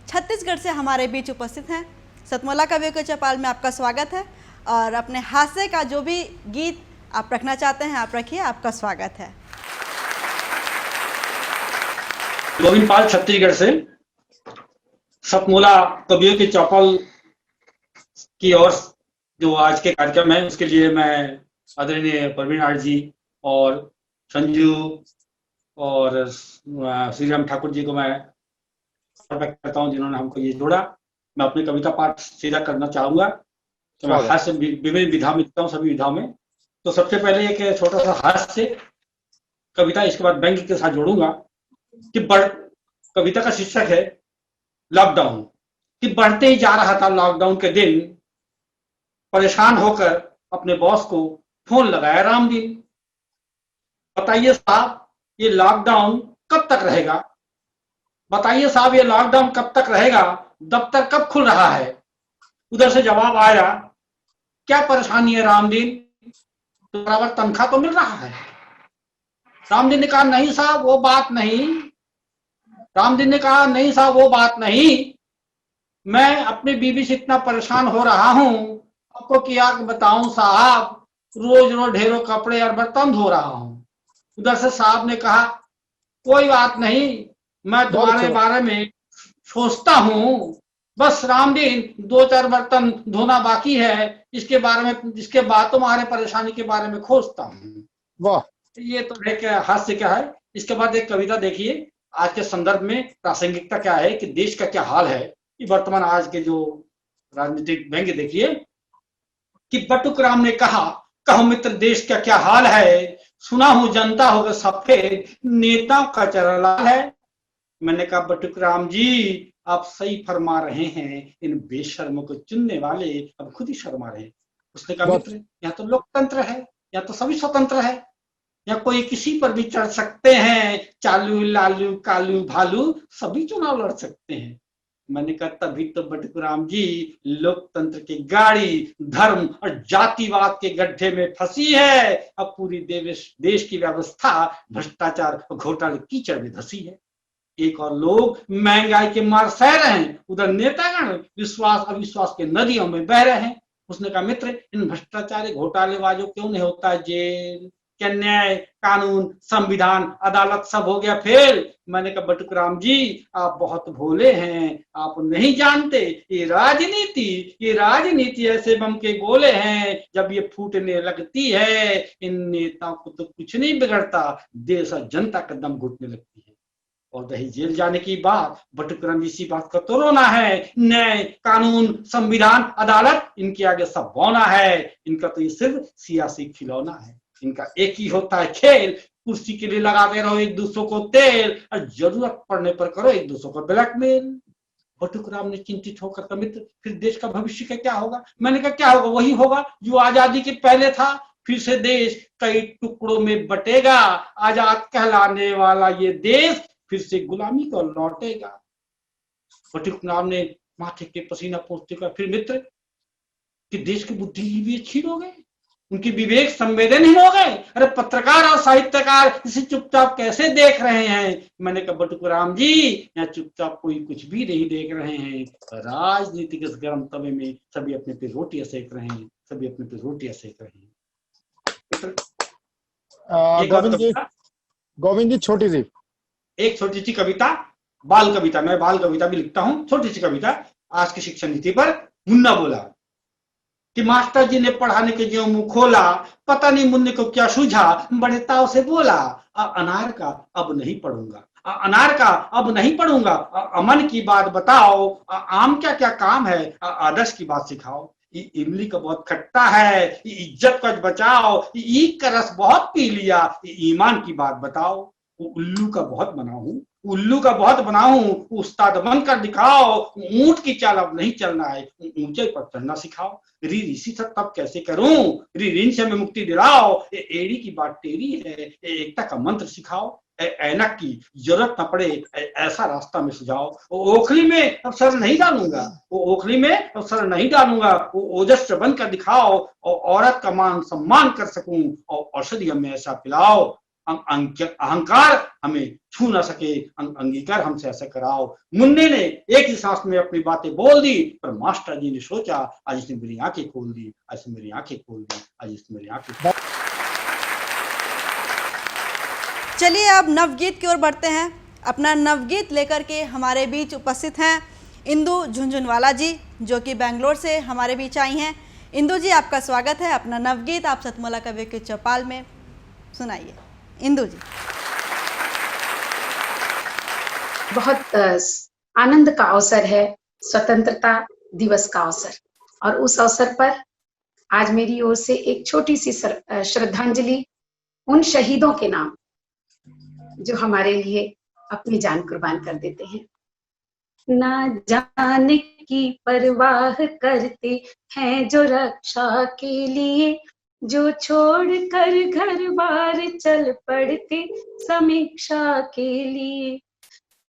S10: छत्तीसगढ़ से हमारे बीच उपस्थित हैं। सतमोला कवियों के चौपाल में आपका स्वागत है, और अपने हास्य का जो भी गीत आप रखना चाहते हैं आप रखिए, आपका स्वागत है।
S16: गोविंद पाल छत्तीसगढ़ से, सतमोला कवियों के चौपाल की ओर जो आज के कार्यक्रम है उसके लिए मैं आदरणीय प्रवीण आर्य जी और संजू और श्रीराम ठाकुर जी को मैं व्यक्त करता हूँ जिन्होंने हमको ये जोड़ा। मैं अपनी कविता पाठ सीधा करना चाहूंगा। तो मैं हास्य विभिन्न विधा में लिखता हूँ, सभी विधाओं में। तो सबसे पहले एक छोटा सा हास्य कविता, इसके बाद व्यंग्य के साथ जोड़ूंगा। कि कविता का शीर्षक है लॉकडाउन। कि बढ़ते ही जा रहा था लॉकडाउन के दिन, परेशान होकर अपने बॉस को फोन लगाया रामदीन। बताइए साहब ये लॉकडाउन कब तक रहेगा? बताइए साहब ये लॉकडाउन कब तक रहेगा? दफ्तर कब खुल रहा है? उधर से जवाब आया, क्या परेशानी है रामदीन, तो बराबर तनख्वाह तो मिल रहा है। रामदीन ने कहा नहीं साहब वो बात नहीं। रामदीन ने कहा नहीं साहब वो बात नहीं, मैं अपनी बीवी से इतना परेशान हो रहा हूं, आपको क्या बताऊं साहब, रोज रोज ढेरों कपड़े और बर्तन धो रहा हूं। उधर से साहब ने कहा कोई बात नहीं, मैं तुम्हारे बारे में सोचता हूं, बस रामदीन 2-4 बर्तन धोना बाकी है, इसके बाद तुम्हारे परेशानी के बारे में खोजता हूँ।
S17: वाह,
S16: ये तो एक हास्य क्या है। इसके बाद एक कविता देखिए, आज के संदर्भ में प्रासंगिकता क्या है कि देश का क्या हाल है, कि वर्तमान आज के जो राजनीतिक व्यंग्य देखिए कि बटुकराम ने कहा, कहो मित्र देश का क्या हाल है, सुना हूं जनता होगा सफेद, नेताओं का चेहरा लाल है। मैंने कहा बटुकराम जी आप सही फरमा रहे हैं, इन बेशर्मों को चुनने वाले अब खुद ही शर्मा रहे हैं। उसने कहा मित्र यहाँ तो लोकतंत्र है, यहाँ तो सभी स्वतंत्र है, या कोई किसी पर भी चढ़ सकते हैं, चालू लालू कालू भालू सभी चुनाव लड़ सकते हैं। मैंने कहा तभी तो बटुकराम जी लोकतंत्र की गाड़ी धर्म और जातिवाद के गड्ढे में फंसी है। अब पूरी देश की व्यवस्था भ्रष्टाचार और घोटाले कीचड़ में धसी है। एक और लोग महंगाई के मार सह रहे हैं, उधर नेतागण विश्वास अविश्वास के नदियों में बह रहे हैं। उसने कहा मित्र इन भ्रष्टाचारी घोटालेबाजों क्यों नहीं होता जेल, क्या न्याय कानून संविधान अदालत सब हो गया फेल। मैंने कहा बटुकराम जी आप बहुत भोले हैं, आप नहीं जानते ये राजनीति ऐसे बम के गोले हैं, जब ये फूटने लगती है इन नेताओं को तो कुछ नहीं बिगड़ता, देश और जनता का दम घुटने लगती है। और रही जेल जाने की बात, बटुकराम जी इसी बात का तो रोना है, न्याय कानून संविधान अदालत इनके आगे सब बौना है, इनका तो ये सिर्फ सियासी खिलौना है। इनका एक ही होता है खेल, कुर्सी के लिए लगाते रहो एक दूसरों को तेल और जरूरत पड़ने पर करो एक दूसरों को ब्लैकमेल। बटुकराम ने चिंतित होकर कहा मित्र फिर देश का भविष्य का क्या होगा। मैंने कहा क्या होगा, वही होगा जो आजादी के पहले था, फिर से देश कई टुकड़ों में बटेगा, आजाद कहलाने वाला ये देश फिर से गुलामी को लौटेगा। बटुकराम ने माथे के पसीना पोंछते कहा फिर मित्र कि देश की बुद्धिजीवी छीन हो गए, उनकी विवेक संवेदनहीन हो गए। अरे पत्रकार और साहित्यकार इसे चुपचाप कैसे देख रहे हैं। मैंने कहा बटुकराम जी यहाँ चुपचाप कोई कुछ भी नहीं देख रहे हैं, राजनीति के इस गर्म तवे में सभी अपने पे रोटियां सेक रहे हैं, सभी अपने पे रोटियां सेक रहे हैं।
S17: गोविंद जी
S16: एक छोटी सी कविता, बाल कविता, मैं बाल कविता भी लिखता हूँ, छोटी सी कविता आज की शिक्षा नीति पर। मुन्ना बोला कि मास्टर जी ने पढ़ाने के जो मुंह खोला, पता नहीं मुन्ने को क्या सूझा, बड़े ताव से बोला अनार का अब नहीं पढ़ूंगा, अनार का अब नहीं पढ़ूंगा, अमन की बात बताओ, आम क्या क्या काम है, आदर्श की बात सिखाओ, इमली का बहुत खट्टा है, इज्जत का बचाओ, ईद का रस बहुत पी लिया, ईमान की बात बताओ, उल्लू का बहुत बना हूं, उस्ताद बनकर दिखाओ, ऊंट की चाल अब नहीं चलना है, ऊंचे पर चढ़ना सिखाओ, ऋषि से तब कैसे करूं, ऋण से मैं मुक्ति दिलाओ, एड़ी की बात टेढ़ी है, एकता का मंत्र सिखाओ, ऐनक की जरूरत न पड़े ऐसा रास्ता में सुझाओ, ओखली में अब सर नहीं डालूंगा, वो ओजस्वी बनकर दिखाओ, और औरत का मान सम्मान कर सकूं, और औषधि हमें ऐसा पिलाओ, अहंकार हमें छू ना सके, अंगीकार हमसे ऐसा कराओ। मुन्ने ने एक ही सांस में अपनी बातें बोल दी, पर मास्टर जी ने सोचा आज इसने मेरी आंखें खोल दी, आज इसने मेरी आंखें खोल दी, आज इसने मेरी आंखें।
S10: चलिए अब नवगीत की ओर बढ़ते हैं। अपना नवगीत लेकर के हमारे बीच उपस्थित हैं इंदु झुंझुनवाला जी, जो कि बेंगलोर से हमारे बीच आई हैं। इंदु जी आपका स्वागत है। अपना नवगीत आप सतमोला कवि के चौपाल में सुनाइए। इंदु जी।
S18: बहुत आनंद का अवसर है, स्वतंत्रता दिवस का अवसर, और उस अवसर पर आज मेरी ओर से एक छोटी सी श्रद्धांजलि उन शहीदों के नाम जो हमारे लिए अपनी जान कुर्बान कर देते हैं। ना जाने की परवाह करते हैं जो रक्षा के लिए, जो छोड़कर घर बार चल पड़ते समीक्षा के लिए,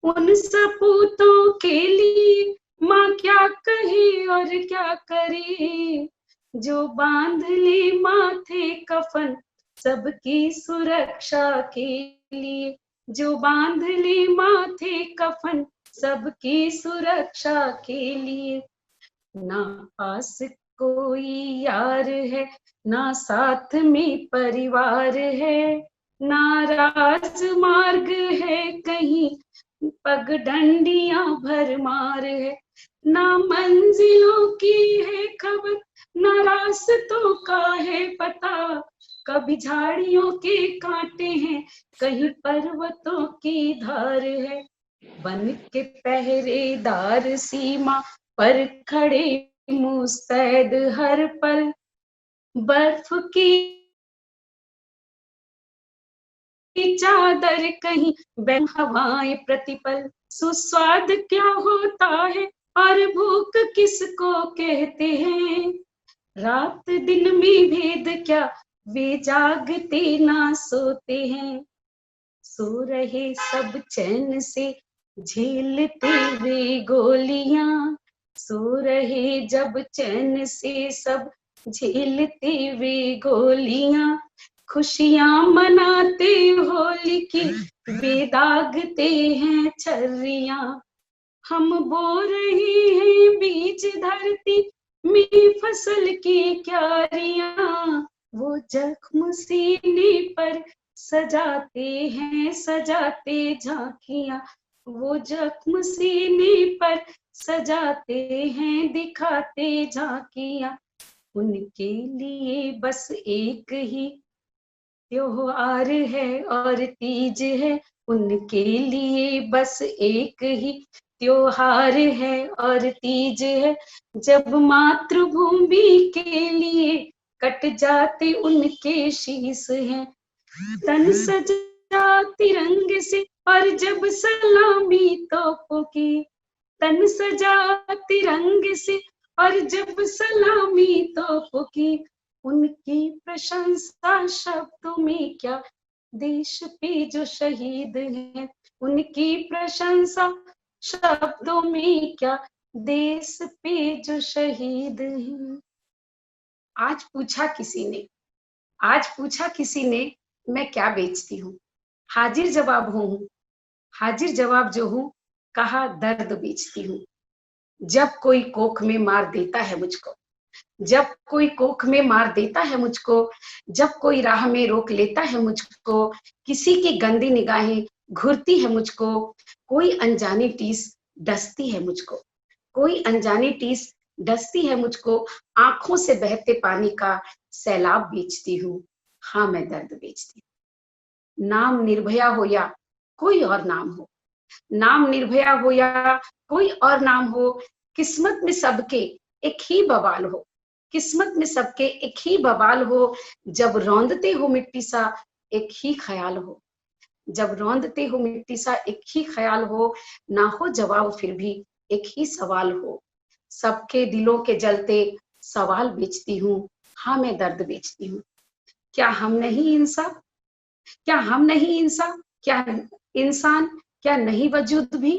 S18: उन सपूतों के लिए माँ क्या कहे और क्या करे, जो बांध ले माथे कफन सबकी सुरक्षा के लिए, जो बांध ले माथे कफन सबकी सुरक्षा के लिए। ना पास कोई यार है, ना साथ में परिवार है, ना राजमार्ग है कहीं, पगडंडियां भरमार है, ना मंजिलों की है खबर, ना रास्तों का है पता, कभी झाड़ियों के कांटे हैं, कहीं पर्वतों की धार है। बन के पहरेदार सीमा पर खड़े मुस्तैद हर पल, बर्फ की चादर कहीं बह हवाएं प्रतिपल। सुस्वाद क्या होता है और भूख किसको कहते हैं, रात दिन में भेद क्या, वे जागते ना सोते हैं। सो रहे सब चैन से झेलते वे गोलियां, सो रहे जब चैन से सब झेलते वे गोलियां। खुशियां मनाते होली की, वे दागते हैं छर्रियां। हम बो रहे हैं बीच धरती में फसल की क्यारियां, वो जख्म सीने पर सजाते हैं सजाते झांकियां, वो जख्म सीने पर सजाते हैं दिखाते झांकियां। उनके लिए बस एक ही त्योहार है और तीज है, उनके लिए बस एक ही त्योहार है और तीज है। जब मातृभूमि के लिए कट जाते उनके शीश हैं, तन सजा तिरंगे से और जब सलामी तोपों की, तन सजा तिरंगे से और जब सलामी तोपों की। उनकी प्रशंसा शब्दों में क्या, देश पे जो शहीद हैं, उनकी प्रशंसा शब्दों में क्या, देश पे जो शहीद हैं। आज पूछा किसी ने मैं क्या बेचती हूँ, हाजिर जवाब हूँ, हाजिर जवाब जो हूँ, कहा दर्द बेचती हूँ। जब कोई कोख में मार देता है मुझको, जब कोई कोख में मार देता है मुझको, जब कोई राह में रोक लेता है मुझको, किसी की गंदी निगाहें घूरती है मुझको, कोई अनजानी टीस डसती है मुझको, कोई अनजानी टीस डसती है मुझको। आंखों से बहते पानी का सैलाब बेचती हूँ, हाँ मैं दर्द बेचती हूँ। नाम निर्भया हो या कोई और नाम हो, नाम निर्भया हो या कोई और नाम हो, किस्मत में सबके एक ही बवाल हो, किस्मत में सबके एक ही बवाल हो। जब रौंदते हो मिट्टी सा एक ही ख्याल हो, जब रौंदते हो मिट्टी सा एक ही ख्याल हो, ना हो जवाब फिर भी एक ही सवाल हो। सबके दिलों के जलते सवाल बेचती हूँ, हाँ मैं दर्द बेचती हूँ। क्या हम नहीं इंसान, क्या हम नहीं इंसान, क्या इंसान, क्या नहीं वजूद भी।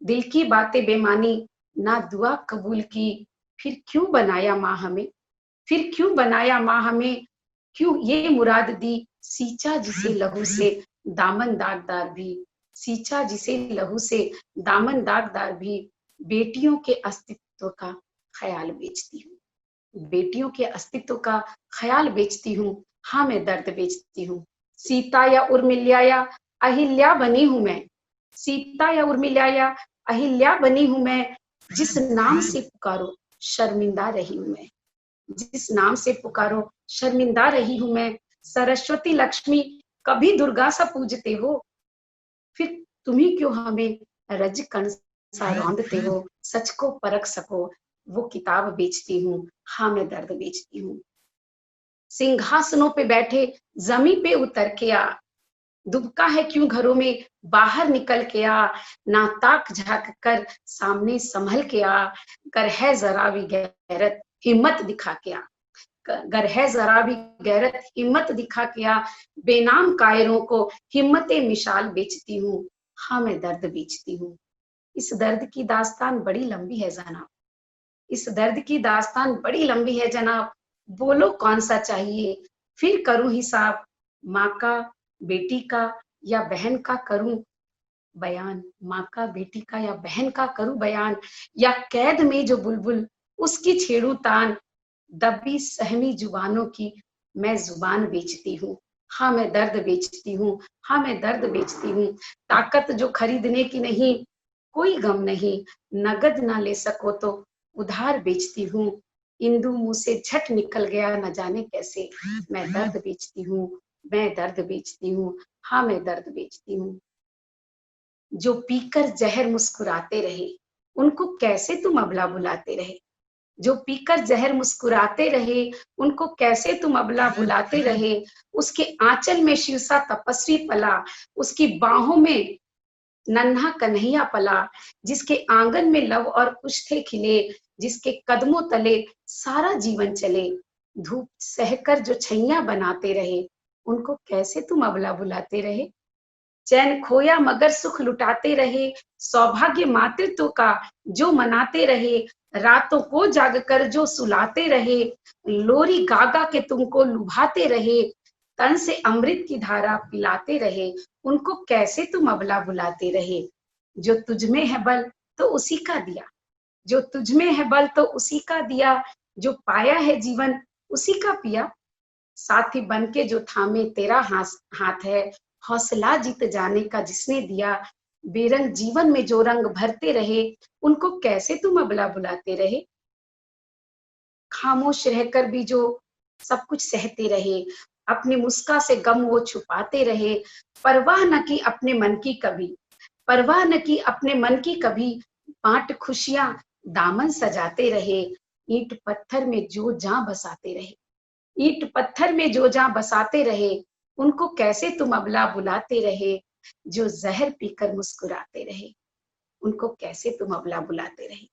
S18: दिल की बातें बेमानी ना दुआ कबूल की, फिर क्यों बनाया माँ हमें, फिर क्यों बनाया माँ हमें। क्यों ये मुराद दी, सींचा जिसे लहू से दामन दागदार भी, सींचा जिसे लहू से दामन दागदार भी। बेटियों के अस्तित्व का ख्याल बेचती हूँ, बेटियों के अस्तित्व का ख्याल बेचती हूँ, हाँ मैं दर्द बेचती हूँ। सीता या उर्मिला या अहिल्या बनी हूँ मैं, सीता या उर्मिला या अहिल्या बनी हूँ मैं। जिस नाम से पुकारो शर्मिंदा रही हूँ मैं, जिस नाम से पुकारो शर्मिंदा रही हूँ मैं। सरस्वती लक्ष्मी कभी दुर्गा सा पूजते हो, फिर तुम्ही क्यों हमें रजकण सा रौंदते हो। सच को परख सको वो किताब बेचती हूँ, हाँ मैं दर्द बेचती हूँ। सिंहासनों पे बैठे जमी पे उतर के आ, दुबका है क्यों घरों में बाहर निकल के आ। ना ताक झाक कर सामने संभल के आ, कर है जरा भी गैरत हिम्मत दिखा के आ, गर है जरा भी गैरत हिम्मत दिखा के आ। बेनाम कायरों को हिम्मते मिसाल बेचती हूँ, हाँ मैं दर्द बेचती हूँ। इस दर्द की दास्तान बड़ी लंबी है जनाब, इस दर्द की दास्तान बड़ी लंबी है जनाब। बोलो कौन सा चाहिए फिर करूं हिसाब, माँ का बेटी का या बहन का करूं बयान, माँ का बेटी का या बहन का करूं बयान। या कैद में जो बुलबुल उसकी छेड़ू तान, दबी सहमी जुबानों की मैं जुबान बेचती हूँ, हाँ मैं दर्द बेचती हूँ, हाँ मैं दर्द बेचती हूँ। ताकत जो खरीदने की नहीं कोई गम नहीं, नगद ना ले सको तो उधार बेचती हूँ। इंदु मुंह से झट निकल गया न जाने कैसे, मैं दर्द बेचती हूँ, मैं दर्द बेचती हूँ, हाँ मैं दर्द बेचती हूँ। जो पीकर जहर मुस्कुराते रहे, उनको कैसे तुम अबला बुलाते रहे। जो पीकर जहर मुस्कुराते रहे, उनको कैसे तुम अबला बुलाते रहे। उसके आंचल में शिव सा तपस्वी पला, उसकी बाहों में नन्हा कन्हैया पला, जिसके आंगन में लव और कुश थे खिले, जिसके कदमों तले सारा जीवन चले। धूप सहकर जो छैया बनाते रहे, उनको कैसे तुम अबला बुलाते रहे। चैन खोया मगर सुख लुटाते रहे, सौभाग्य मातृत्व का जो मनाते रहे। रातों को जागकर जो सुलाते रहे, लोरी गागा के तुमको लुभाते रहे। तन से अमृत की धारा पिलाते रहे, उनको कैसे तुम अबला बुलाते रहे। जो तुझ में है बल तो उसी का दिया, जो तुझ में है बल तो उसी का दिया, जो पाया है जीवन उसी का पिया। साथी बन के जो थामे तेरा हाथ है, हौसला जीत जाने का जिसने दिया। बेरंग जीवन में जो रंग भरते रहे, उनको कैसे तुम अबला बुलाते रहे। खामोश रहकर भी जो सब कुछ सहते रहे, अपनी मुस्कान से गम वो छुपाते रहे। परवाह न की अपने मन की कभी, परवाह न की अपने मन की कभी, बांट खुशियां दामन सजाते रहे। ईंट पत्थर में जो जान बसाते रहे, ईंट पत्थर में जो जान बसाते रहे, उनको कैसे तुम अबला बुलाते रहे। जो जहर पीकर मुस्कुराते रहे, उनको कैसे तुम अबला बुलाते रहे।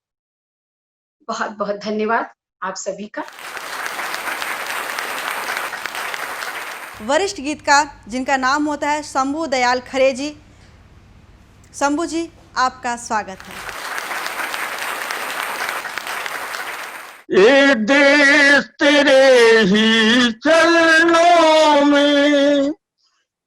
S18: बहुत बहुत धन्यवाद आप सभी का।
S10: वरिष्ठ गीतकार जिनका नाम होता है शंभू दयाल खरे जी। शंभू जी, आपका स्वागत है।
S17: ये देश तेरे ही चरणों में,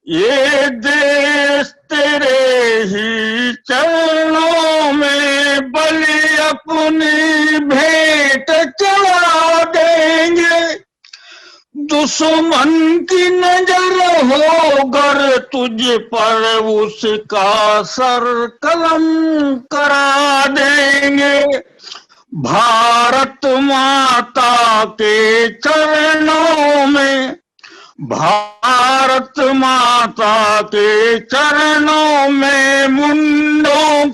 S17: ये देश तेरे ही चरणों में, बलि अपनी भेंट चढ़ा देंगे। दुश्मन की नजर हो गर तुझ पर, उसका सर कलम करा देंगे। भारत माता के चरणों में, भारत माता के चरणों में, मुंडों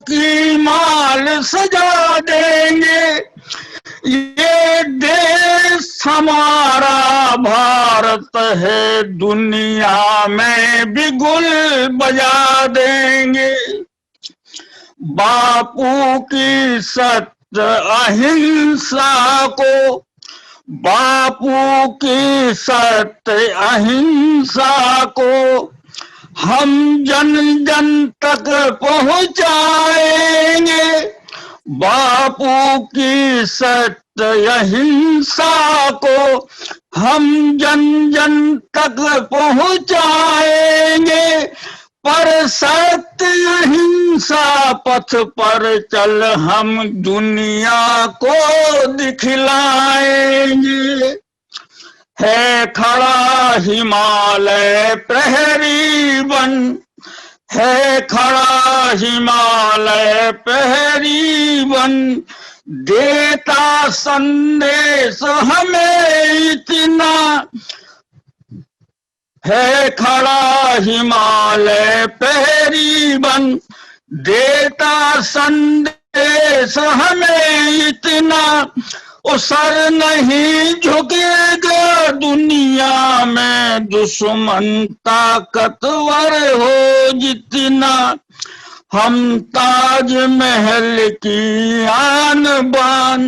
S17: की माल सजा देंगे। ये देश हमारा भारत है, दुनिया में भी गुल बजा देंगे। बापू की सत्य अहिंसा को, बापू की सत्य अहिंसा को हम जन जन तक पहुंचाएंगे। बापू की सत्य अहिंसा को हम जन जन तक पहुंचाएंगे। पर सत्य अहिंसा पथ पर चल हम दुनिया को दिखलाएंगे। है खड़ा हिमालय प्रहरी बन, है खड़ा हिमालय प्रहरी बन, देता संदेश हमें इतना। है खड़ा हिमालय प्रहरी बन, देता संदेश हमें इतना। ओ सर नहीं झुकेगा दुनिया में, दुश्मन ताकतवर हो जितना। हम ताजमहल की आन बान,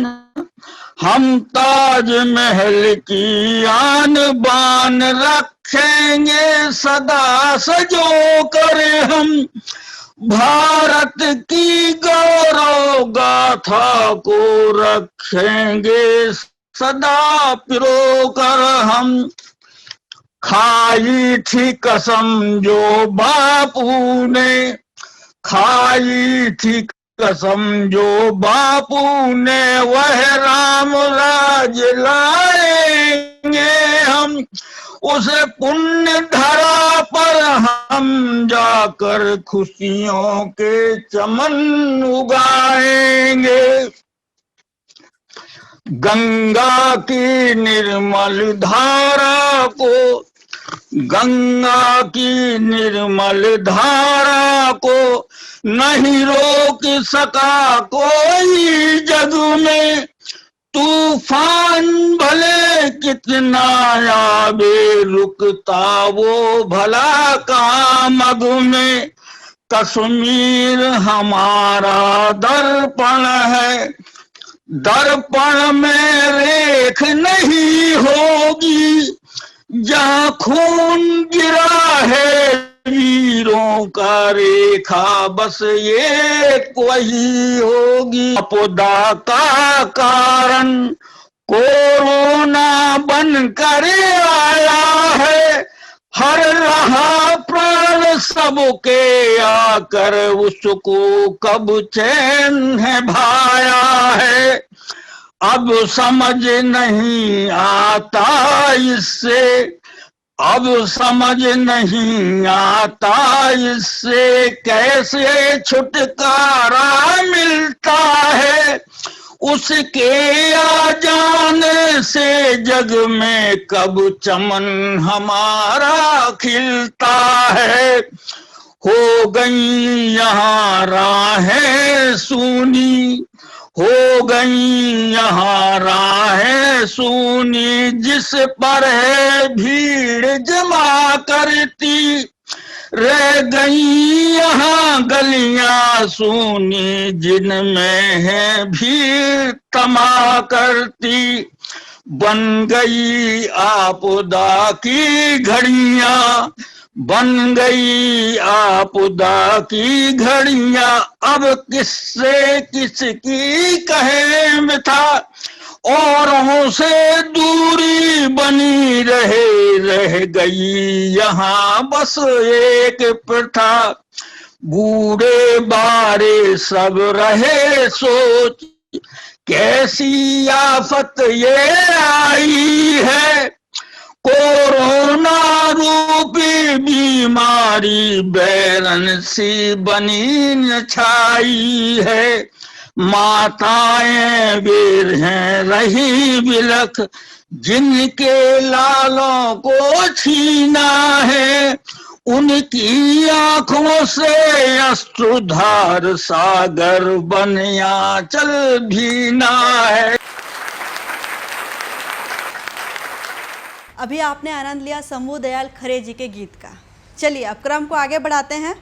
S17: हम ताजमहल की आन बान रखेंगे सदा सजो कर हम। भारत की गौरव गाथा को रखेंगे सदा पिरो कर हम। खाई थी कसम जो बापू ने, खाई थी कसम जो बापू ने, वह राम राज लाएंगे हम। उस पुण्य धरा पर हम जाकर खुशियों के चमन उगाएंगे। गंगा की निर्मल धारा को, गंगा की निर्मल धारा को नहीं रोक सका कोई जग में। तूफान भले कितना आवे रुकता वो भला कामग में। कश्मीर हमारा दर्पण है, दर्पण में रेख नहीं होगी। जहाँ खून गिरा है वीरों का रेखा बस एक वही होगी। आपदा का कारण कोरोना बन कर आया है, हर रहा प्राण सबके आकर उसको कब चैन है भाया है। अब समझ नहीं आता इससे, अब समझ नहीं आता इससे कैसे छुटकारा मिलता है। उसके आ जाने से जग में कब चमन हमारा खिलता है। हो गई यहाँ राहें सूनी, हो गई यहाँ राहें सूनी, जिस पर है भीड़ जमा करती। रह गई यहाँ गलियां सूनी, जिनमें है भीड़ तमा करती। बन गई आपदा की घड़ियां, बन गई आपदा की घड़ियां, अब किससे किसकी कहे मिथा। औरों से दूरी बनी रह गई यहाँ बस एक प्रथा। बूढ़े बारे सब रहे सोच, कैसी आफत ये आई है। कोरोना रूपी बीमारी बैरन सी बनी छाई है। माताएं वीर हैं रही बिलख, जिनके लालों को छीना है। उनकी आंखों से अश्रुधार सागर बनिया चल भीना है।
S10: अभी आपने आनंद लिया शंभू दयाल खरे जी के गीत का। चलिए अब क्रम को आगे बढ़ाते हैं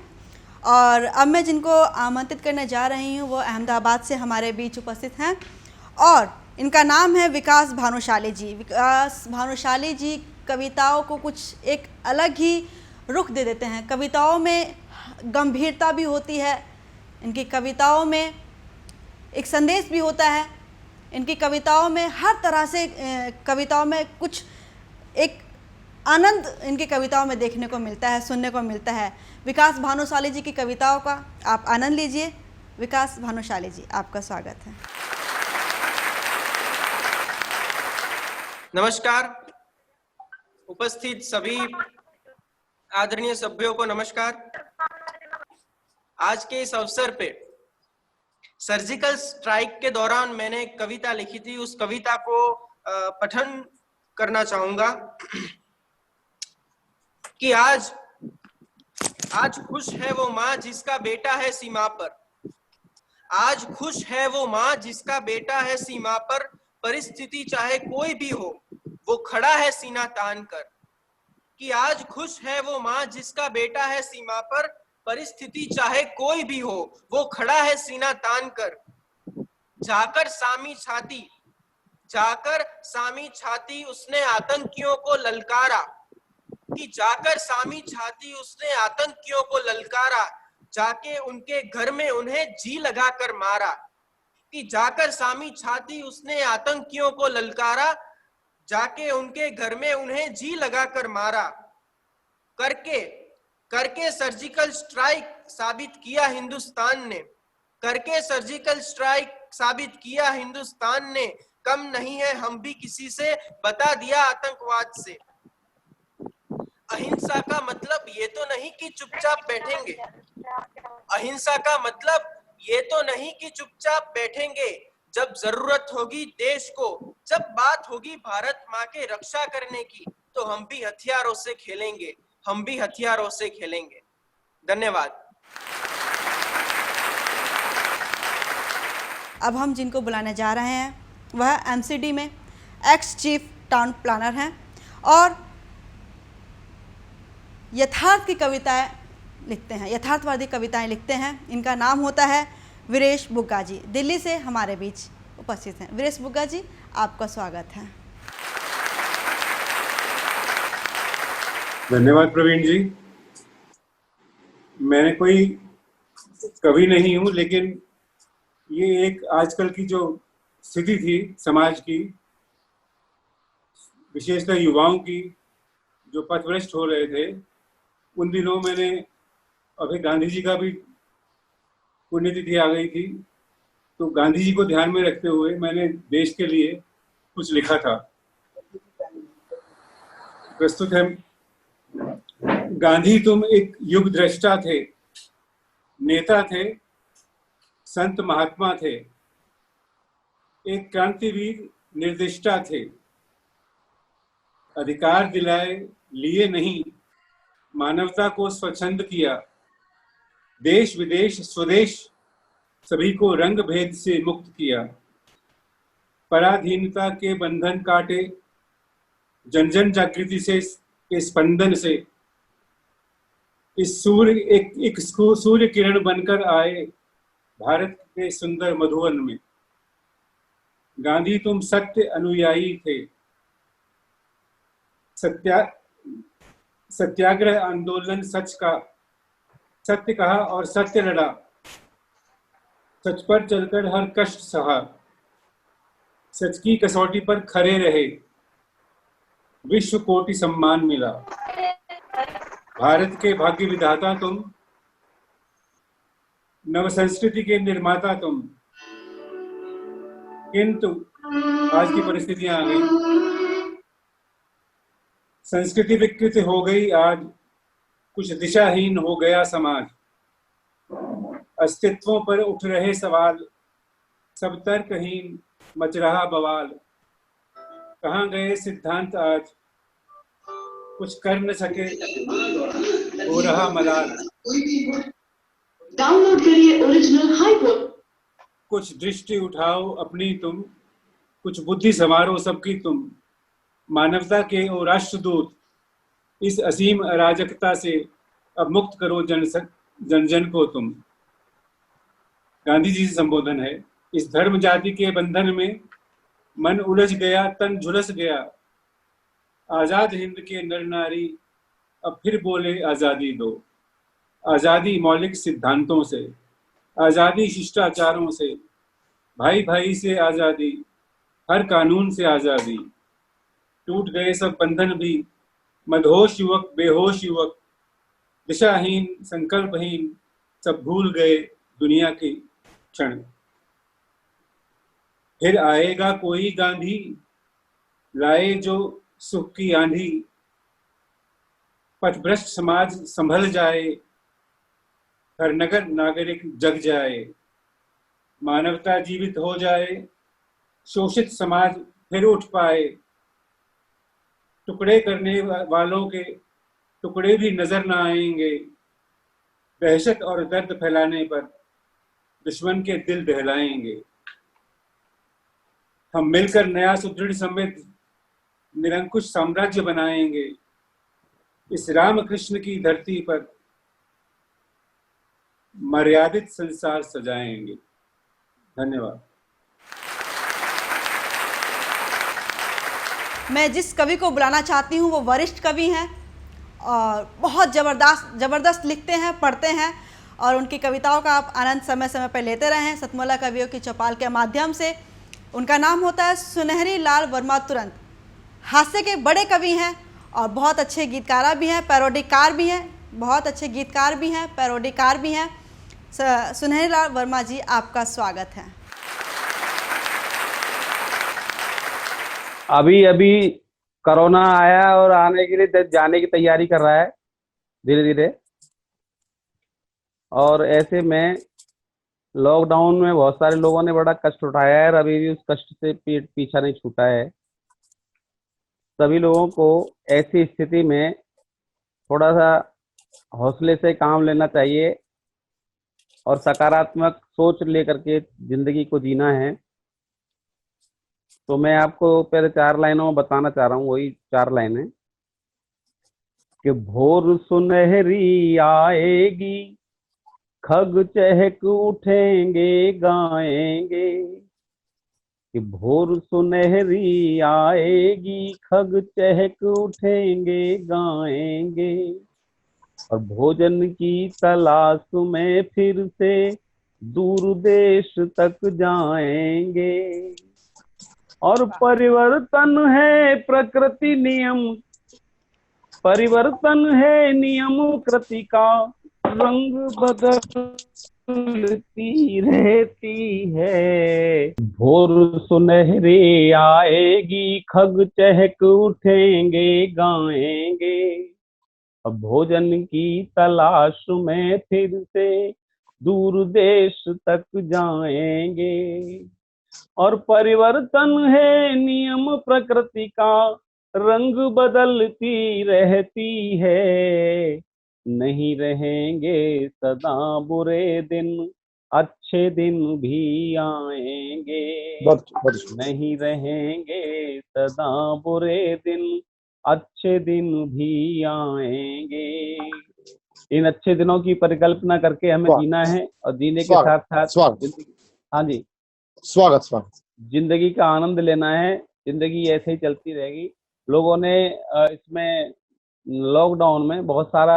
S10: और अब मैं जिनको आमंत्रित करने जा रही हूँ वो अहमदाबाद से हमारे बीच उपस्थित हैं और इनका नाम है विकास भानुशाली जी। विकास भानुशाली जी कविताओं को कुछ एक अलग ही रुख दे देते हैं। कविताओं में गंभीरता भी होती है, इनकी कविताओं में एक संदेश भी होता है। इनकी कविताओं में हर तरह से कविताओं में कुछ एक आनंद इनकी कविताओं में देखने को मिलता है, सुनने को मिलता है। विकास भानुशाली जी की कविताओं का आप आनंद लीजिए। विकास भानुशाली जी, आपका स्वागत है।
S19: नमस्कार, उपस्थित सभी आदरणीय सभ्यों को नमस्कार। आज के इस अवसर पे सर्जिकल स्ट्राइक के दौरान मैंने एक कविता लिखी थी, उस कविता को पठन करना चाहूंगा कि आज खुश है वो माँ जिसका बेटा है सीमा पर। आज खुश है वो माँ जिसका बेटा है सीमा पर, परिस्थिति चाहे कोई भी हो वो खड़ा है सीना तान कर। कि आज खुश है वो माँ जिसका बेटा है सीमा पर, परिस्थिति चाहे कोई भी हो वो खड़ा है सीना तान कर। जाकर सामी छाती उसने आतंकियों को ललकारा। कि जाकर सामी छाती उसने आतंकियों को ललकारा, जाके उनके घर में उन्हें जी लगाकर मारा। कि जाकर सामी छाती उसने आतंकियों को ललकारा, जाके उनके घर में उन्हें जी लगाकर मारा। करके सर्जिकल स्ट्राइक साबित किया हिंदुस्तान ने, करके सर्जिकल स्ट्राइक साबित किया हिंदुस्तान ने। कम नहीं है हम भी किसी से, बता दिया आतंकवाद से। अहिंसा का मतलब ये तो नहीं कि चुपचाप बैठेंगे। अहिंसा का मतलब ये तो नहीं कि चुपचाप बैठेंगे। जब जरूरत होगी देश को, जब बात होगी भारत माँ के रक्षा करने की, तो हम भी हथियारों से खेलेंगे, हम भी हथियारों से खेलेंगे। धन्यवाद।
S10: अब हम जिनको बुलाने जा रहे हैं वह एमसीडी में एक्स चीफ टाउन प्लानर हैं और यथार्थ की कविताएं लिखते हैं, यथार्थवादी कविताएं लिखते हैं। इनका नाम होता है वीरेश बुग्गा जी। दिल्ली से हमारे बीच उपस्थित हैं। वीरेश बुग्गा जी, आपका स्वागत है।
S20: धन्यवाद प्रवीण जी। मैं कोई कवि नहीं हूं, लेकिन ये एक आजकल की जो स्थिति थी समाज की, विशेषकर युवाओं की, जो पथभ्रष्ट हो रहे थे, उन दिनों मैंने, अभी गांधी जी का भी पुण्यतिथि आ गई थी, तो गांधी जी को ध्यान में रखते हुए मैंने देश के लिए कुछ लिखा था। प्रस्तुत है। गांधी तुम एक युग दृष्टा थे, नेता थे, संत महात्मा थे, एक क्रांतिवीर निर्दिष्टा थे। अधिकार दिलाए लिए नहीं, मानवता को स्वच्छंद किया। देश विदेश स्वदेश सभी को रंग भेद से मुक्त किया। पराधीनता के बंधन काटे, जन जन जागृति से के स्पंदन से इस सूर्य किरण बनकर आए भारत के सुंदर मधुवन में। गांधी तुम सत्य अनुयायी थे, सत्याग्रह आंदोलन सच का, सत्य कहा और सत्य लड़ा, सच पर चलकर हर कष्ट सहा, सच की कसौटी पर खरे रहे, विश्व कोटि सम्मान मिला। भारत के भाग्य विधाता तुम, नव संस्कृति के निर्माता तुम, किंतु आज की परिस्थितियां आ गई, संस्कृति विकृत हो गई। आज कुछ दिशाहीन हो गया समाज, अस्तित्वों पर उठ रहे सवाल, सब तर्कहीन मच रहा बवाल। कहाँ गए सिद्धांत आज, कुछ कर न सके हो रहा मलाल।
S21: डाउनलोड करिए ओरिजिनल हाइपर।
S20: कुछ दृष्टि उठाओ अपनी तुम, कुछ बुद्धि संवारो सबकी तुम। मानवता के ओ राष्ट्रदूत, इस असीम अराजकता से अब मुक्त करो जन जन को तुम। गांधी जी से संबोधन है। इस धर्म जाति के बंधन में मन उलझ गया, तन झुलस गया। आजाद हिंद के नर नारी अब फिर बोले आजादी दो। आजादी मौलिक सिद्धांतों से, आजादी शिष्टाचारों से, भाई भाई से आजादी, हर कानून से आजादी। टूट गए सब बंधन भी, मदहोश युवक बेहोश युवक, दिशाहीन संकल्पहीन सब भूल गए दुनिया के क्षण। फिर आएगा कोई गांधी, लाए जो सुख की आंधी। पथभ्रष्ट समाज संभल जाए, हर नगर नागरिक जग जाए। मानवता जीवित हो जाए, शोषित समाज फिर उठ पाए। टुकड़े करने वालों के टुकड़े भी नजर न आएंगे। दहशत और दर्द फैलाने पर दुश्मन के दिल दहलाएंगे। हम मिलकर नया सुदृढ़ समृद्ध निरंकुश साम्राज्य बनाएंगे। इस रामकृष्ण की धरती पर मर्यादित संसार सजाएंगे। धन्यवाद।
S10: मैं जिस कवि को बुलाना चाहती हूँ वो वरिष्ठ कवि हैं और बहुत ज़बरदस्त लिखते हैं, पढ़ते हैं और उनकी कविताओं का आप आनंद समय समय पर लेते रहे हैं सतमोला कवियों की चौपाल के माध्यम से। उनका नाम होता है सुनहरी लाल वर्मा तुरंत। हास्य के बड़े कवि हैं और बहुत अच्छे गीतकार भी हैं, पैरोडीकार भी हैं, बहुत अच्छे गीतकार भी हैं, पैरोडीकार भी हैं। सुनहरी लाल वर्मा जी, आपका स्वागत है।
S22: अभी
S2: कोरोना आया और आने के लिए जाने की तैयारी कर रहा है धीरे धीरे। और ऐसे में लॉकडाउन में बहुत सारे लोगों ने बड़ा कष्ट उठाया है और अभी भी उस कष्ट से पीछा नहीं छूटा है। सभी लोगों को ऐसी स्थिति में थोड़ा सा हौसले से काम लेना चाहिए और सकारात्मक सोच लेकर के जिंदगी को जीना है। तो मैं आपको पहले 4 लाइनों में बताना चाह रहा हूँ, वही 4 लाइनें कि भोर सुनहरी आएगी, खग चहक उठेंगे गाएंगे। कि भोर सुनहरी आएगी, खग चहक उठेंगे गाएंगे। और भोजन की तलाश में फिर से दूर देश तक जाएंगे। और परिवर्तन है प्रकृति नियम, परिवर्तन है नियम कृति का, रंग बदलती रहती है। भोर सुनहरे आएगी, खग चहक उठेंगे गाएंगे। अब भोजन की तलाश में फिर से दूर देश तक जाएंगे। और परिवर्तन है नियम प्रकृति का, रंग बदलती रहती है। नहीं रहेंगे सदा बुरे दिन, अच्छे दिन भी आएंगे। नहीं रहेंगे सदा बुरे दिन, अच्छे दिन भी आएंगे। इन अच्छे दिनों की परिकल्पना करके हमें जीना है और जीने के साथ साथ हाँ जी
S14: स्वागत
S2: जिंदगी का आनंद लेना है। जिंदगी ऐसे ही चलती रहेगी। लोगों ने इसमें लॉकडाउन में बहुत सारा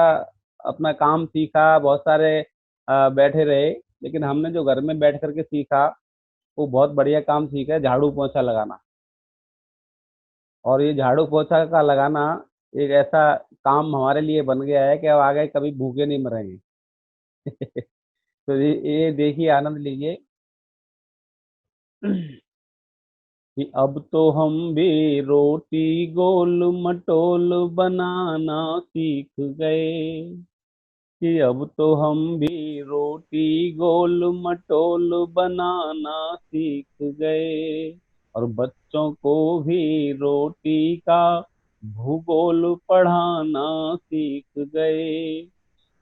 S2: अपना काम सीखा, बहुत सारे बैठे रहे, लेकिन हमने जो घर में बैठ करके सीखा वो बहुत बढ़िया काम सीखा है, झाड़ू पोछा लगाना। और ये झाड़ू पोछा का लगाना एक ऐसा काम हमारे लिए बन गया है कि अब आगे कभी भूखे नहीं मरेंगे। तो ये देखिए, आनंद लीजिए कि अब तो हम भी रोटी गोल मटोल बनाना सीख गए। कि अब तो हम भी रोटी गोल मटोल बनाना सीख गए। और बच्चों को भी रोटी का भूगोल पढ़ाना सीख गए।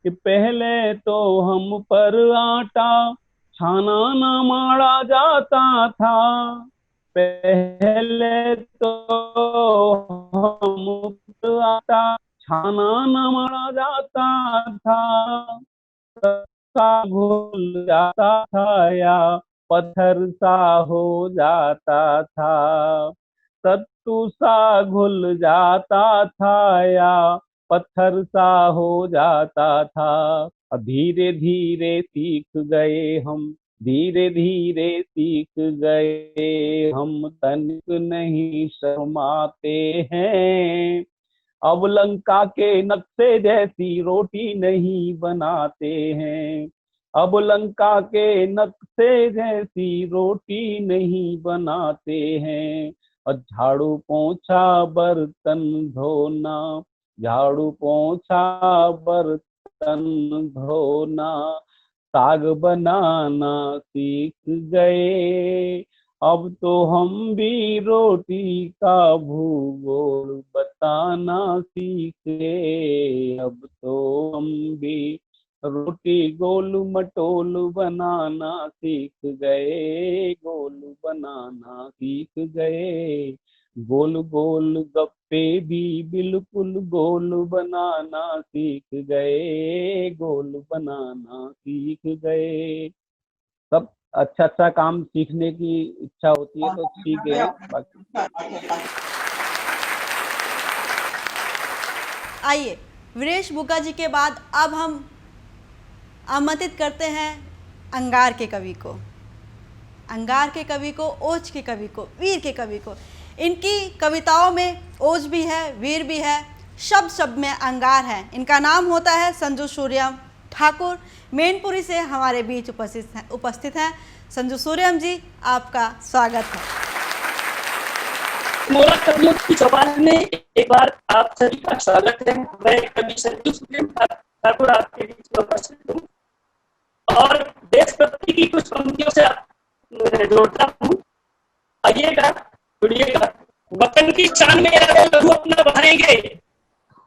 S2: कि पहले तो हम पर आटा छाना न माड़ा जाता था। पहले तो हम पर आटा छाना न माड़ा जाता था। सा घुल जाता था या पत्थर सा हो जाता था। सत्तू सा घुल जाता था या पत्थर सा हो जाता था। अब धीरे धीरे सीख गए हम, धीरे धीरे सीख गए हम, तनिक नहीं शर्माते हैं। अब लंका के नक्शे जैसी रोटी नहीं बनाते हैं। अब लंका के नक्शे जैसी रोटी नहीं बनाते हैं। और झाड़ू पोंछा बर्तन धोना, झाड़ू पोंछा बर्तन धोना, साग बनाना सीख गए। अब तो हम भी रोटी का भूगोल बताना सीखे। अब तो हम भी रोटी गोल मटोल बनाना सीख गए। गोल बनाना सीख गए। गोल गोल गप्पे भी बिल्कुल गोल बनाना सीख गए। गोल बनाना सीख गए। सब अच्छा अच्छा काम सीखने की इच्छा होती है तो सीख गए।
S10: आइए, वीरेश बुक्का जी के बाद अब हम आमंत्रित करते हैं अंगार के कवि को। अंगार के कवि को, ओज के कवि को, वीर के कवि को। इनकी कविताओं में ओज भी है, वीर भी है, शब्द शब्द में अंगार है। इनका नाम होता है संजू सूर्यम ठाकुर। मैनपुरी से हमारे बीच उपस्थित हैं। संजू सूर्यम जी, आपका स्वागत है।
S9: मोला कवियों की चौपाल में एक बार आप सभी का स्वागत है। मैं कवि संजू सुप्रीम ठाकुर आपके बीच में उपस्थित हूँ और देशभक्ति की कुछ पंक्तियों से जोड़ता हूँ। आइएगा, जुड़िएगा। वतन की शान में यारो लहू अपना बहाएंगे,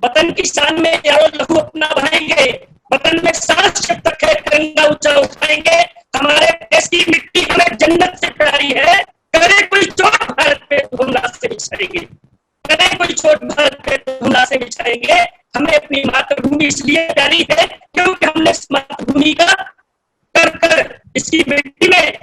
S9: वतन की शान में यारो लहू अपना बहाएंगे, वतन में सांस जब तक है तिरंगा ऊंचा उठाएंगे। हमारे देश की मिट्टी हमें जन्नत से प्यारी है, करे कोई चोट भारत पे तो हम लाश से बिछाएंगे, करे कोई चोट भारत पे तो हम लाश से बिछाएंगे। हमें अपनी मातृभूमि इसलिए प्यारी है क्योंकि हमने इस मातृभूमि का कर कर इसकी मिट्टी में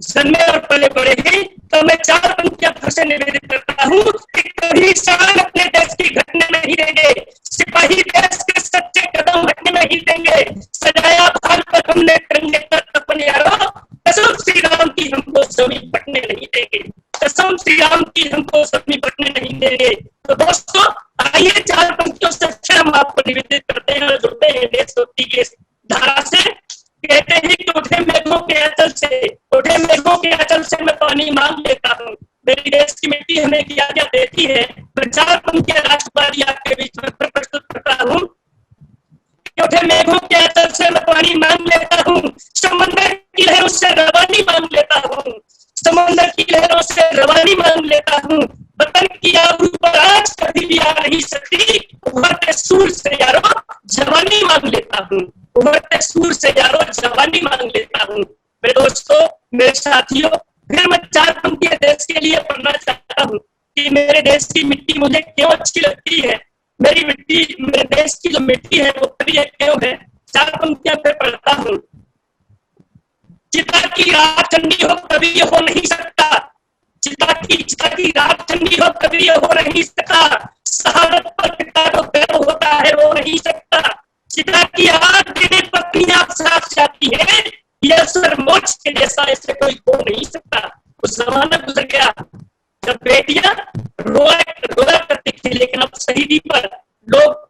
S9: जन्मे और पले बड़े हैं। तो मैं 4 पंक्तियां फिर से निवेदित करता हूँ कि कभी शान अपने देश की घटने में ही देंगे, सिपाही देश के सच्चे कदम हटने में ही देंगे। सजाया भाल पर हमने तिरंगे का तपन यारो, कसम श्री राम की हमको जमीन पटने नहीं देंगे, कसम श्री राम की हमको जमीन पटने नहीं देंगे। तो दोस्तों आइए 4 पंक्तियों से फिर हम आपको निवेदित करते हैं और जुड़ते हैं देशभक्ति के धारा से। कहते हैं कि उठे मेघों के आंचल से, उठे मेघों के आंचल से मैं पानी मांग लेता हूँ, मेरी देश की मिट्टी हमें क्या क्या देती है। मैं 4 पंक्तियां राष्ट्रवादी आपके बीच में प्रस्तुत करता हूँ। उठे मेघों के आंचल से मैं पानी मांग लेता हूँ, समंदर की लहरों से रवानी मांग लेता हूँ, समंदर की लहरों से रवानी मांग लेता हूँ। वतन की आबरू पर आज कभी भी आ नहीं सकती, उभरते सूर से यारो जवानी मांग लेता हूँ, उभरते सूर से यारो जवानी मांग लेता हूँ। मेरे दोस्तों, मेरे साथियों, फिर मैं 4 पंक्तियां देश के लिए पढ़ना चाहता हूँ कि मेरे देश की मिट्टी मुझे क्यों अच्छी लगती है, मेरी मिट्टी, मेरे देश की जो मिट्टी है वो प्रिय क्यों है। 4 पंक्तियां फिर पढ़ता हूँ। चिता की रात ठंडी हो कभी ये हो नहीं सकता, चिता की रात ठंडी हो कभी ये हो नहीं सकता, शहादत पर पिता को गर्व होता है वो नहीं सकता। चिता की आग गिरे पत्नियां साफ जाती है, यह सर मोक्ष के जैसा ऐसे कोई हो नहीं सकता। उस जमाना गुजर गया जब बेटियां रोया करती थी, लेकिन अब शहीदी पर लोग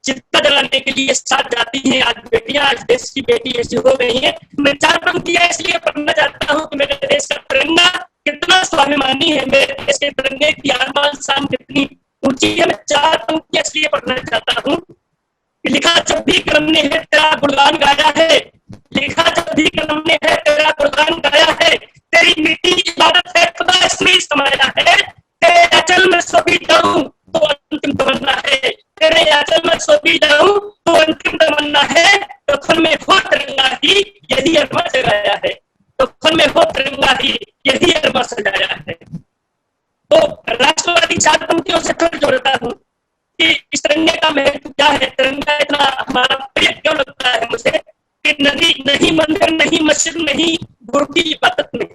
S9: चिता जलाने के लिए साथ जाती हैं। आज बेटियां, आज देश की बेटी ऐसी हो गई है। मैं 4 पंक्तियां इसलिए पढ़ना चाहता हूँ कि मेरे देश का तिरंगा कितना स्वाभिमानी है, मेरे देश के तिरंगे की आसमान शान कितनी ऊंची है। मैं 4 पंक्तियां इसलिए पढ़ना चाहता हूँ। लिखा जब भी कलम ने है तेरा गुणगान गाया है, लिखा जब भी कलम ने है तेरा गुणगान गाया है, तेरी मिट्टी की इबादत है खुदा इसमें समाया है। तेरे आंचल में सो भी जाऊं तो अंतिम तमन्ना है, तेरे आंचल में सो भी जाऊं तो अंतिम तमन्ना है। दफन में हो तिरंगा ही यही अरमा सजाया है, दफन में हो तिरंगा ही यही अरमा सजाया है। तो राष्ट्रवादी 4 पंक्तियों से फिर जोड़ता हूँ कि इस तिरंगे का महत्व क्या है, तिरंगा इतना हमारा प्रिय क्यों लगता है मुझे कि नहीं मंदिर, नहीं मस्जिद, नहीं गुरु की इबादत में,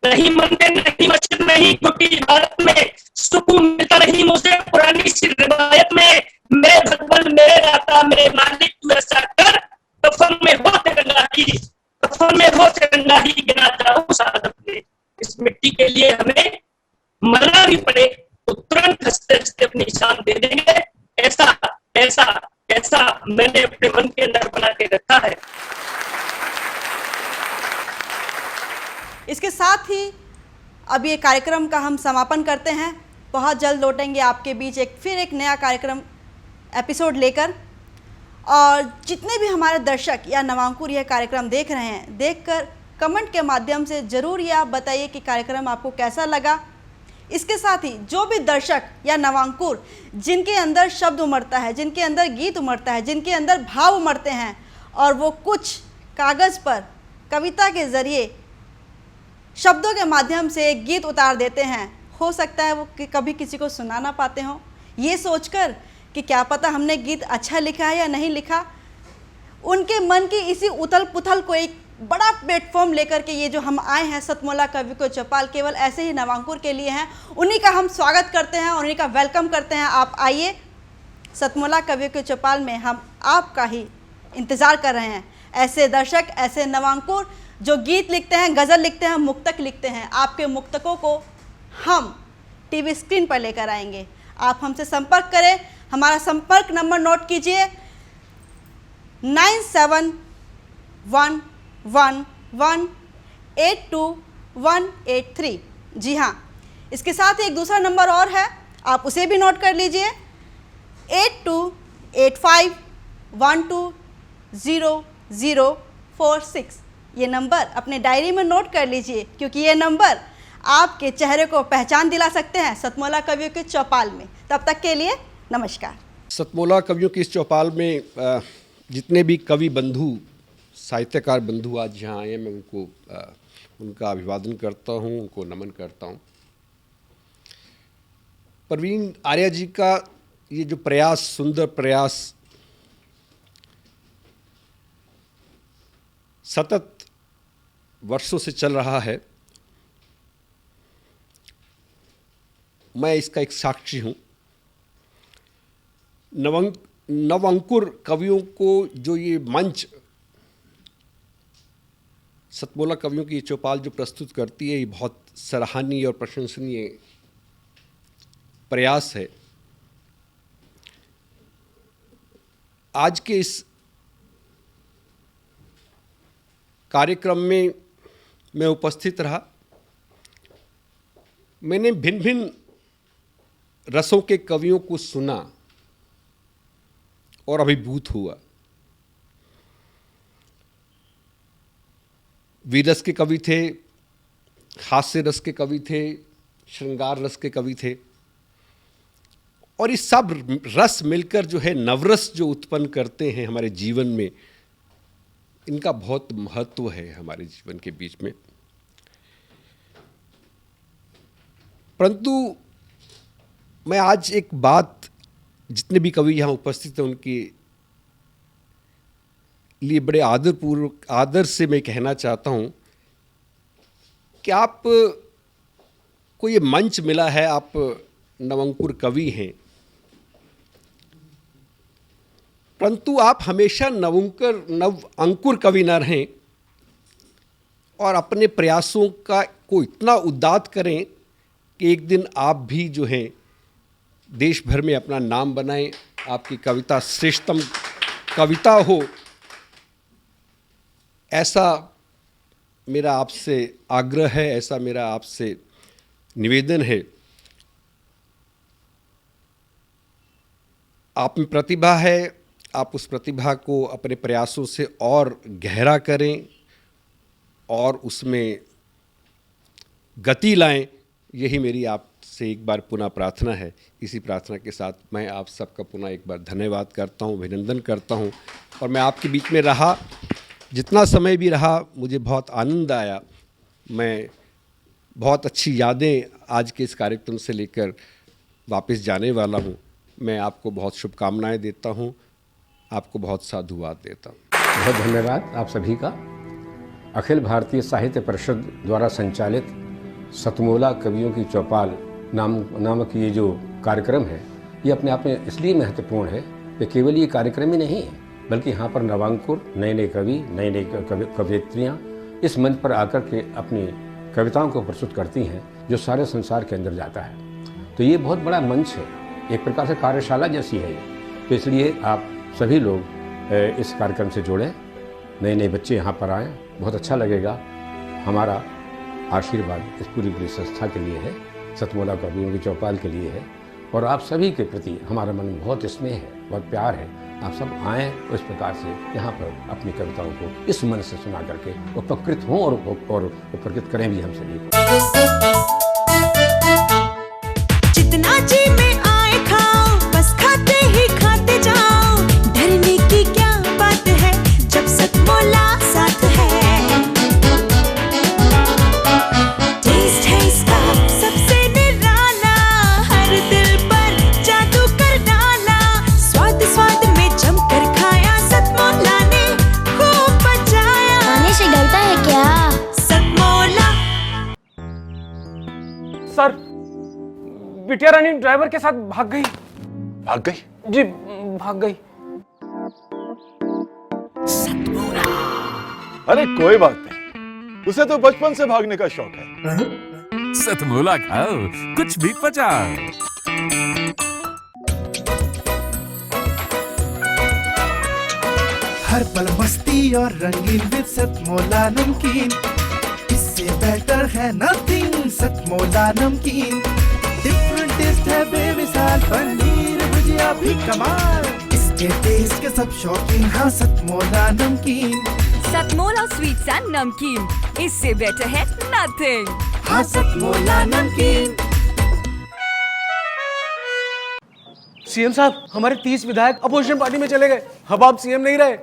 S9: नहीं मंदिर, नहीं मस्जिद, नहीं गुरु की इबादत में सुकून मिलता नहीं मुझे पुरानी सी रिवायत में। मेरे भगवान, मेरे दाता, मेरे मालिक तू ऐसा कर, दफन में हो तिरंगा ही, दफन में हो तिरंगा ही गिना जाऊं शहादत में। इस मिट्टी के लिए हमें मरना भी पड़े तो तुरंत हंसते हंसते अपनी जान दे देंगे। ऐसा ऐसा ऐसा मैंने अपने मन के अंदर बना के रखा है।
S10: इसके साथ ही अब ये कार्यक्रम का हम समापन करते हैं। बहुत जल्द लौटेंगे आपके बीच फिर एक नया कार्यक्रम एपिसोड लेकर। और जितने भी हमारे दर्शक या नवांकुर यह कार्यक्रम देख रहे हैं, देखकर कमेंट के माध्यम से ज़रूर ये आप बताइए कि कार्यक्रम आपको कैसा लगा। इसके साथ ही जो भी दर्शक या नवांकुर जिनके अंदर शब्द उमड़ता है, जिनके अंदर गीत उमड़ता है, जिनके अंदर भाव उमड़ते हैं और वो कुछ कागज़ पर कविता के ज़रिए शब्दों के माध्यम से एक गीत उतार देते हैं, हो सकता है वो कभी किसी को सुना ना पाते हों, ये सोचकर कि क्या पता हमने गीत अच्छा लिखा है या नहीं लिखा। उनके मन की इसी उथल पुथल को एक बड़ा प्लेटफॉर्म लेकर के ये जो हम आए हैं सतमोला कवियों की चौपाल, केवल ऐसे ही नवांकुर के लिए हैं। उन्हीं का हम स्वागत करते हैं और उन्हीं का वेलकम करते हैं। आप आइए, सतमोला कवियों की चौपाल में हम आपका ही इंतज़ार कर रहे हैं। ऐसे दर्शक, ऐसे नवांकुर जो गीत लिखते हैं, गज़ल लिखते हैं, मुक्तक लिखते हैं, आपके मुक्तकों को हम टीवी स्क्रीन पर लेकर आएंगे। आप हमसे संपर्क करें। हमारा संपर्क नंबर नोट कीजिए 9711182183। जी हाँ, इसके साथ ही एक दूसरा नंबर और है, आप उसे भी नोट कर लीजिए, 8285120046। ये नंबर अपने डायरी में नोट कर लीजिए, क्योंकि ये नंबर आपके चेहरे को पहचान दिला सकते हैं सतमोला कवियों के चौपाल में। तब तक के लिए नमस्कार।
S11: सतमोला कवियों की इस चौपाल में जितने भी कवि बंधु, साहित्यकार बंधु आज यहाँ आए हैं, मैं उनका अभिवादन करता हूँ, उनको नमन करता हूँ। प्रवीण आर्या जी का ये जो प्रयास, सुंदर प्रयास, सतत वर्षों से चल रहा है, मैं इसका एक साक्षी हूँ। नवअंकुर कवियों को जो ये मंच, सतमोला कवियों की ये चौपाल जो प्रस्तुत करती है, ये बहुत सराहनीय और प्रशंसनीय प्रयास है। आज के इस कार्यक्रम में मैं उपस्थित रहा। मैंने भिन्न भिन्न रसों के कवियों को सुना और अभिभूत हुआ। वीर रस के कवि थे, हास्य रस के कवि थे, श्रृंगार रस के कवि थे, और ये सब रस मिलकर जो है नवरस जो उत्पन्न करते हैं हमारे जीवन में, इनका बहुत महत्व है हमारे जीवन के बीच में। परंतु मैं आज एक बात, जितने भी कवि यहाँ उपस्थित हैं उनके लिए बड़े आदरपूर्वक, आदर से मैं कहना चाहता हूँ कि आप को ये मंच मिला है, आप नवअंकुर कवि हैं, परंतु आप हमेशा नवअंकुर कवि न रहें और अपने प्रयासों को इतना उद्दात करें कि एक दिन आप भी जो हैं देश भर में अपना नाम बनाएं, आपकी कविता श्रेष्ठतम कविता हो, ऐसा मेरा आपसे आग्रह है, ऐसा मेरा आपसे निवेदन है। आप में प्रतिभा है, आप उस प्रतिभा को अपने प्रयासों से और गहरा करें और उसमें गति लाएं, यही मेरी आपसे एक बार पुनः प्रार्थना है। इसी प्रार्थना के साथ मैं आप सबका पुनः एक बार धन्यवाद करता हूं, अभिनंदन करता हूं। और मैं आपके बीच में रहा, जितना समय भी रहा, मुझे बहुत आनंद आया। मैं बहुत अच्छी यादें आज के इस कार्यक्रम से लेकर वापस जाने वाला हूं। मैं आपको बहुत शुभकामनाएं देता हूं, आपको बहुत साधुवाद देता हूं।
S22: बहुत धन्यवाद आप सभी का। अखिल भारतीय साहित्य परिषद द्वारा संचालित सतमोला कवियों की चौपाल नामक ये जो कार्यक्रम है, ये अपने आप में इसलिए महत्वपूर्ण है कि केवल ये कार्यक्रम ही नहीं है, बल्कि यहाँ पर नवांकुर, नए नए कवि, नए नए कवयित्रियाँ इस मंच पर आकर के अपनी कविताओं को प्रस्तुत करती हैं, जो सारे संसार के अंदर जाता है। तो ये बहुत बड़ा मंच है, एक प्रकार से कार्यशाला जैसी है ये। तो इसलिए आप सभी लोग इस कार्यक्रम से जुड़ें, नए नए बच्चे यहाँ पर आएँ, बहुत अच्छा लगेगा। हमारा आशीर्वाद इस पूरी संस्था के लिए है, सतमोला कवियों की चौपाल के लिए है, और आप सभी के प्रति हमारा मन में बहुत स्नेह है, बहुत प्यार है। आप सब आएँ और इस प्रकार से यहाँ पर अपनी कविताओं को इस मन से सुना करके उपकृत हों और उपकृत करें भी हम सभी को।
S8: जितना जी में आए खाओ, बस खाते ही खाते जाओ, डरने की क्या बात है जब सतमोला साथ है। टेस्ट है इसका सबसे निराला, हर दिल पर जादू कर डाला, स्वाद स्वाद में जमकर खाया, सतमोला ने खूब बचाया।
S23: खाने से डरता है क्या?
S8: सतमोला।
S3: सर, बिटिया रानी ड्राइवर के साथ भाग गई।
S4: भाग गई?
S3: जी, भाग गई।
S14: अरे कोई बात नहीं, उसे तो बचपन से भागने का शौक है।
S5: सतमोला खाओ, कुछ भी पचाओ।
S6: हर पल मस्ती और रंगीन विद सतमोला नमकीन, इससे बेटर है नथिंग सतमोला नमकीन। डिफरेंट टेस्ट है बेमिसाल, पनीर भुजिया भी कमाल। इसके टेस्ट के सब शौकीन, हाँ सतमोला नमकीन।
S7: सतमोला स्वीट्स एंड नमकीन, इससे बेटर है नथिंग।
S6: हाँ सतमोला नमकीन।
S3: सीएम साहब, हमारे 30 विधायक अपोजिशन पार्टी में चले गए। अब आप सीएम नहीं रहे।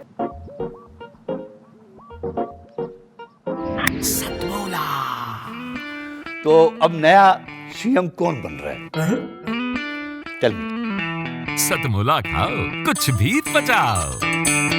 S4: तो अब नया सीएम कौन बन रहा है? Tell me.
S5: सतमोला खाओ, कुछ भी पचाओ।